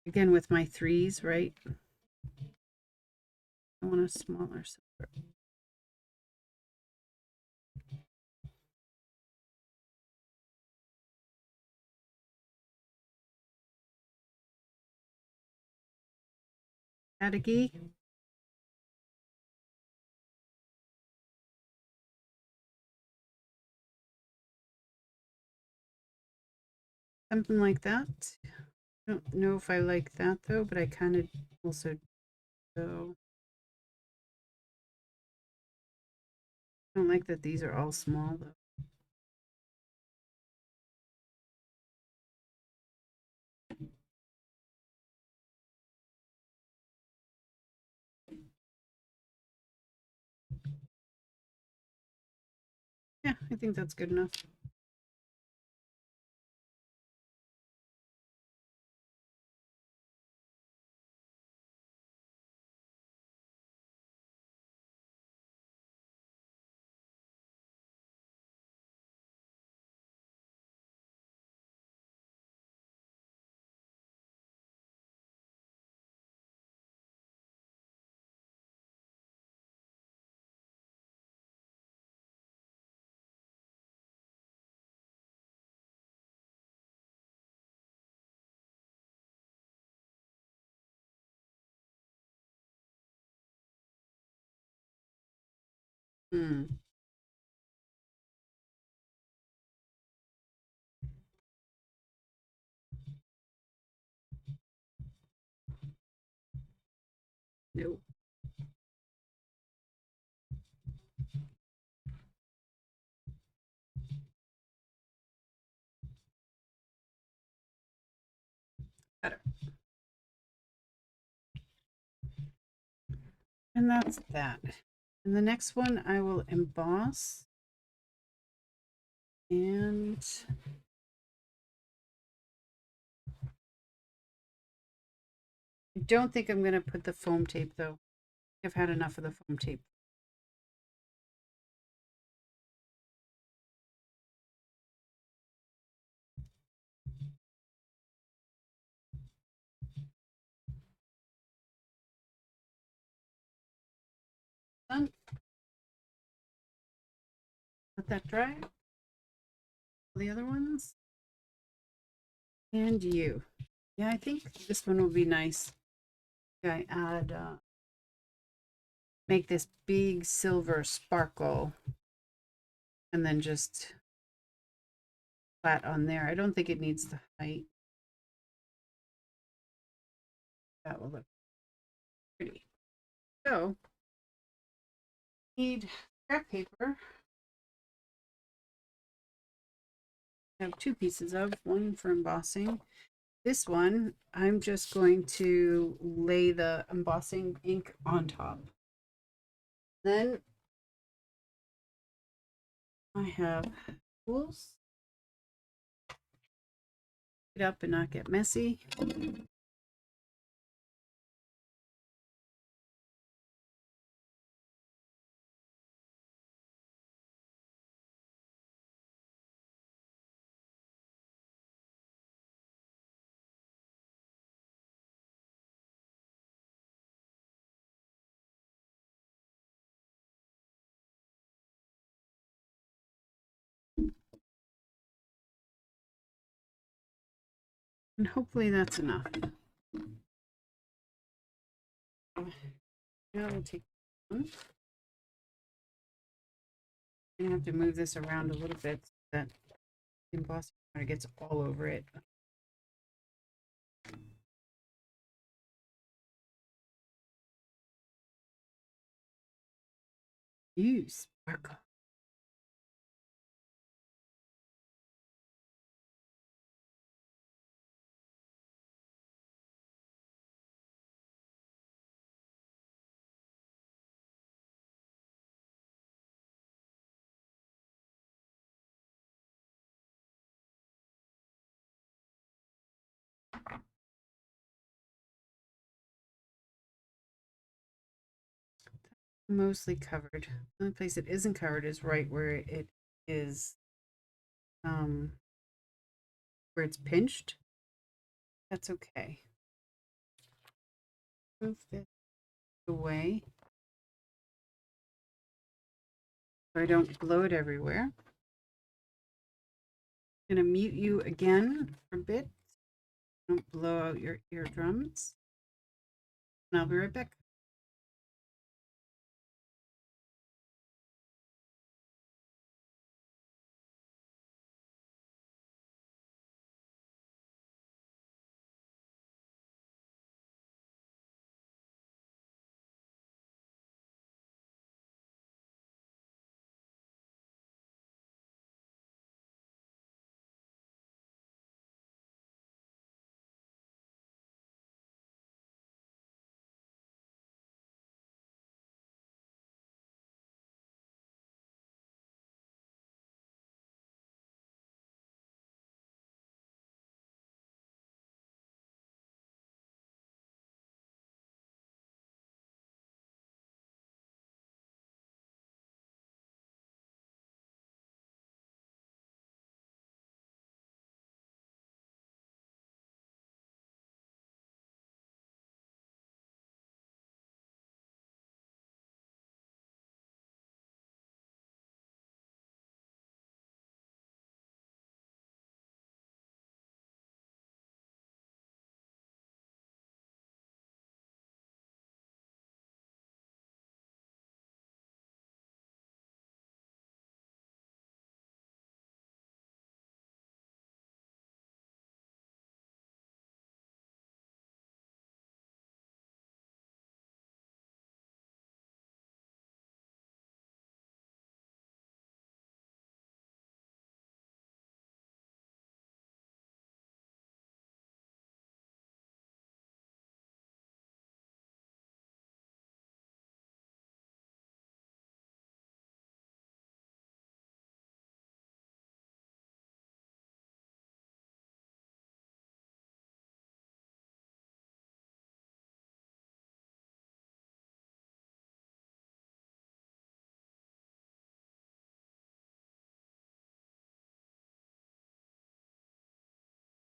Again with my threes, right? I want a smaller silver. Add a key. Something like that. I don't know if I like that though, but I kind of also do. I don't like that these are all small though. Yeah, I think that's good enough. Hmm. Nope. Better. And that's that. And the next one I will emboss. And I don't think I'm going to put the foam tape though. I've had enough of the foam tape. Done. Let that dry. The other ones. And you. Yeah, I think this one will be nice. I add, make this big silver sparkle and then just flat on there. I don't think it needs the height. That will look pretty. So Need scrap paper. I have two pieces of, one for embossing. This one, I'm just going to lay the embossing ink on top. Then I have tools. Get up and not get messy. And hopefully that's enough. Now we'll take one. I'm gonna have to move this around a little bit so that the embossing powder gets all over it. You sparkle. Mostly covered. The only place it isn't covered is right where it is, where it's pinched. That's okay. Move this away so I don't blow it everywhere. I'm gonna mute you again for a bit. Don't blow out your eardrums. And I'll be right back.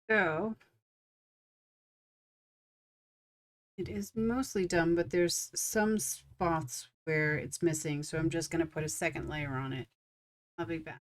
So it is mostly done, but there's some spots where it's missing. So I'm just gonna put a second layer on it. I'll be back.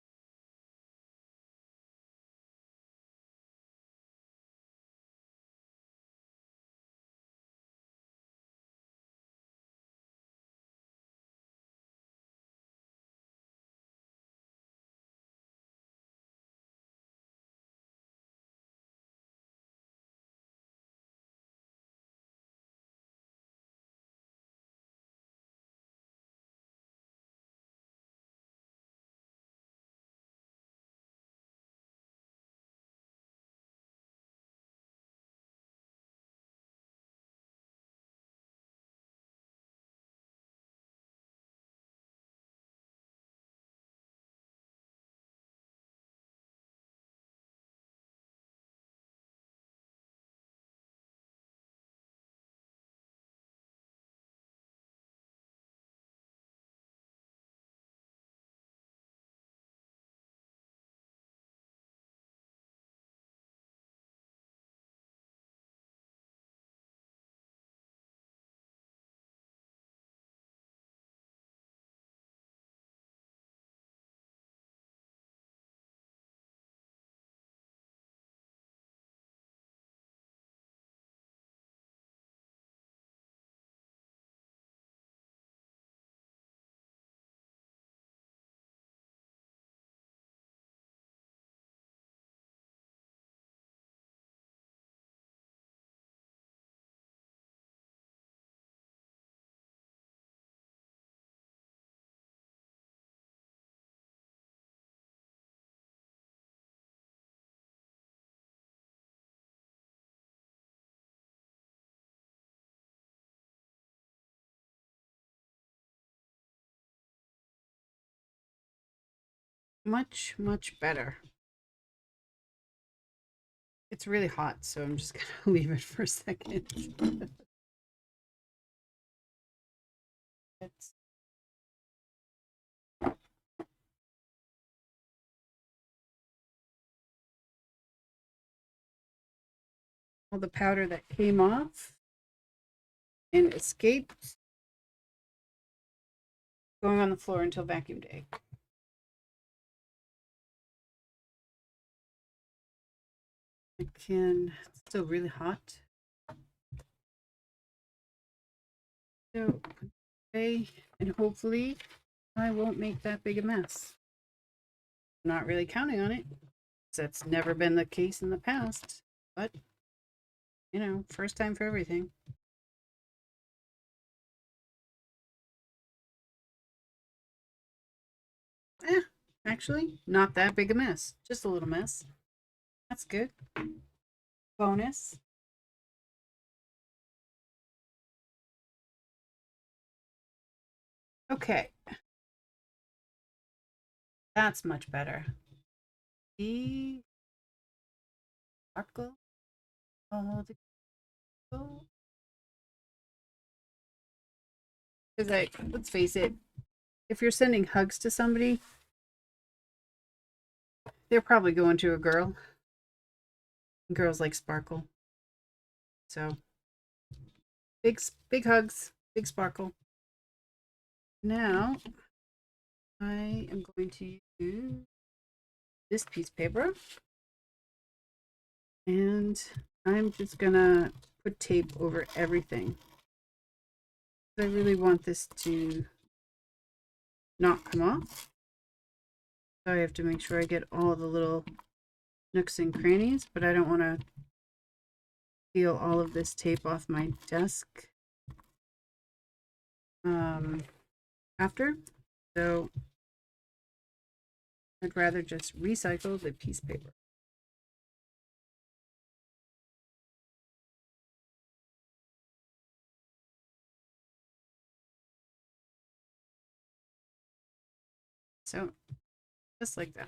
much, much better. It's really hot, so I'm just gonna leave it for a second. It's all the powder that came off and escaped going on the floor until vacuum day. It's still really hot. So, okay, and hopefully I won't make that big a mess. I'm not really counting on it. That's never been the case in the past, but you know, first time for everything. Eh, actually, not that big a mess. Just a little mess. That's good. Bonus. Okay. That's much better. The sparkle. Oh, the because let's face it, if you're sending hugs to somebody, they're probably going to a girl. Girls like sparkle. So big hugs, big sparkle. Now I am going to use this piece of paper and I'm just gonna put tape over everything. I really want this to not come off. So I have to make sure I get all the little nooks and crannies, but I don't want to peel all of this tape off my desk after. So I'd rather just recycle the piece of paper. So just like that.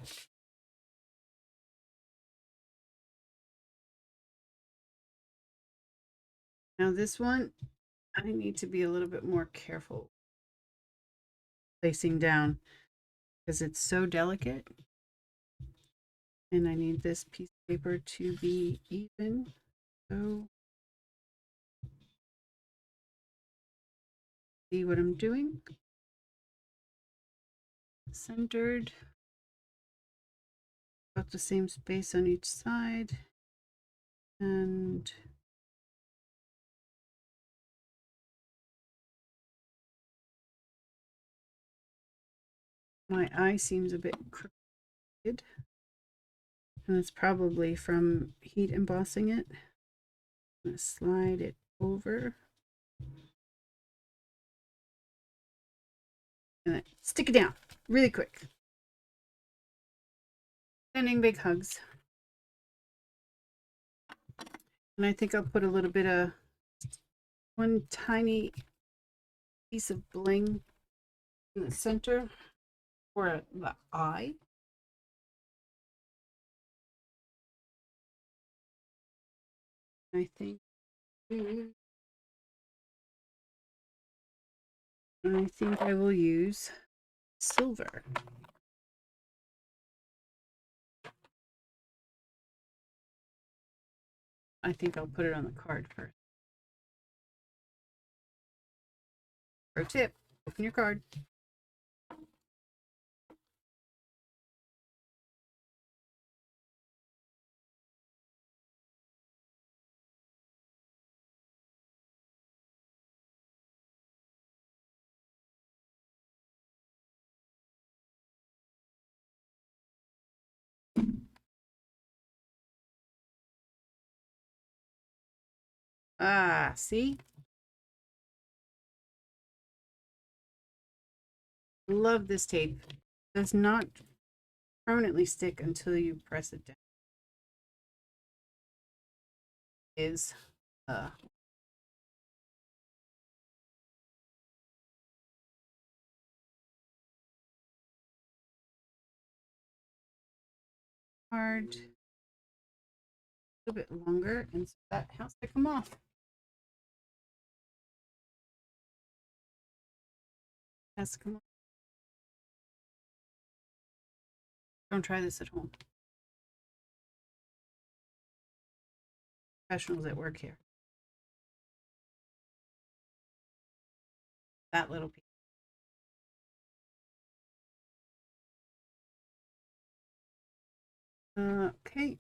Now this one, I need to be a little bit more careful placing down because it's so delicate. And I need this piece of paper to be even. So see what I'm doing. Centered. About the same space on each side. And my eye seems a bit crooked. And it's probably from heat embossing it. I'm going to slide it over. And then stick it down really quick. Sending big hugs. And I think I'll put a little bit of one tiny piece of bling in the center for the eye. I think I will use silver. I think I'll put it on the card first. Pro tip, open your card. Ah, see? Love this tape. Does not permanently stick until you press it down. Is card a little bit longer, and so that has to come off. Has to come off. Don't try this at home. Professionals at work here. That little piece. Okay.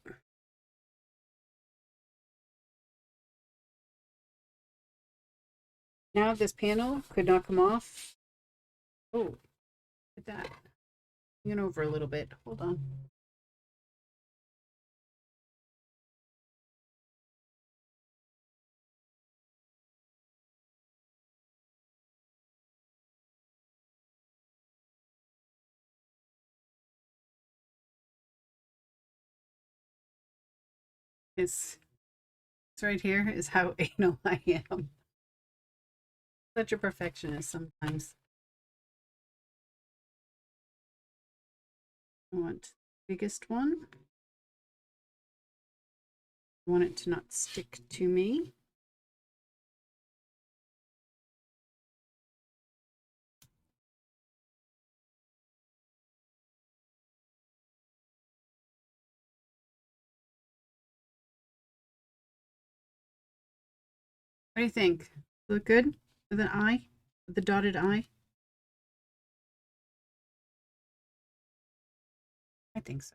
Now this panel could not come off. Oh, look at that. Bring it over a little bit. Hold on. It's right here is how anal I am. Such a perfectionist sometimes. I want the biggest one. I want it to not stick to me. What do you think? Look good with an eye? With the dotted eye? I think so.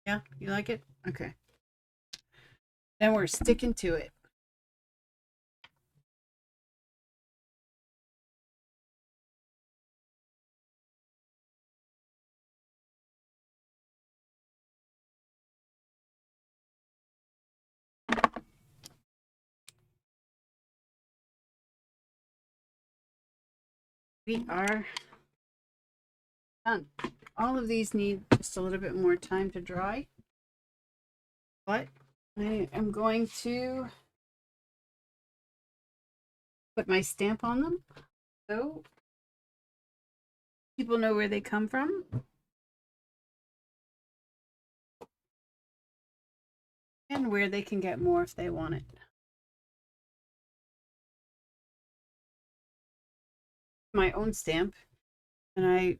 Yeah, you like it? Okay. Then we're sticking to it. We are done. All of these need just a little bit more time to dry, but I am going to put my stamp on them so people know where they come from. And where they can get more if they want it. My own stamp, and I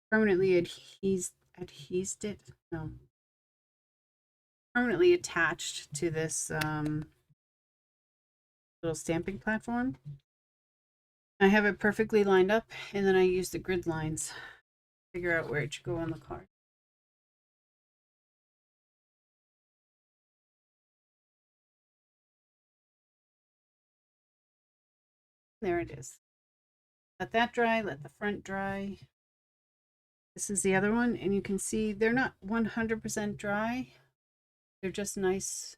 permanently adhesed it. No, permanently attached to this little stamping platform. I have it perfectly lined up, and then I use the grid lines to figure out where it should go on the card. There it is. Let that dry, let the front dry. This is the other one, and you can see they're not 100% dry. They're just nice,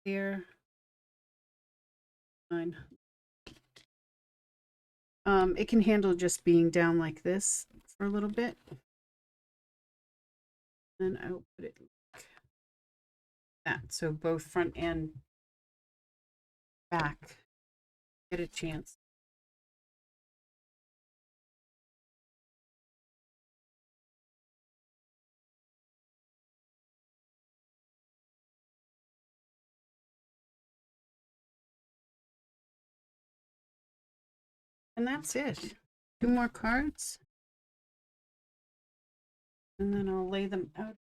clear. Fine. It can handle just being down like this for a little bit. Then I'll put it like that, so both front and back get a chance. And that's it. 2 more cards. And then I'll lay them out.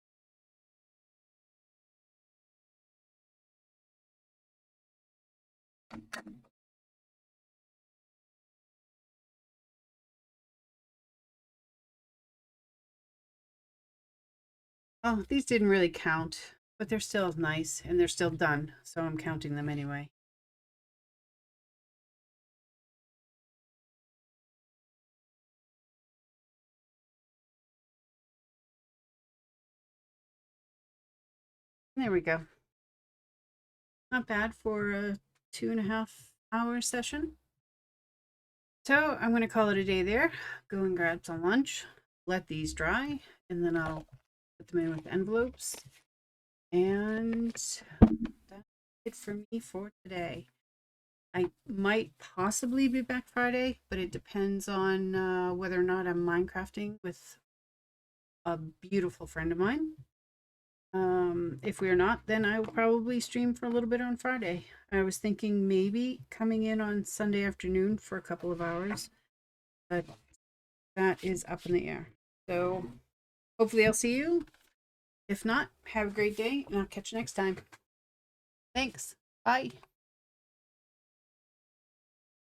Oh, these didn't really count, but they're still nice and they're still done, so I'm counting them anyway. There we go. Not bad for a 2.5-hour session. So I'm going to call it a day there. Go and grab some lunch, let these dry, and then I'll put them in with envelopes. And that's it for me for today. I might possibly be back Friday, but it depends on whether or not I'm Minecrafting with a beautiful friend of mine. If we're not, then I will probably stream for a little bit on Friday. I was thinking maybe coming in on Sunday afternoon for a couple of hours, but that is up in the air. So hopefully I'll see you. If not, have a great day and I'll catch you next time. Thanks. Bye.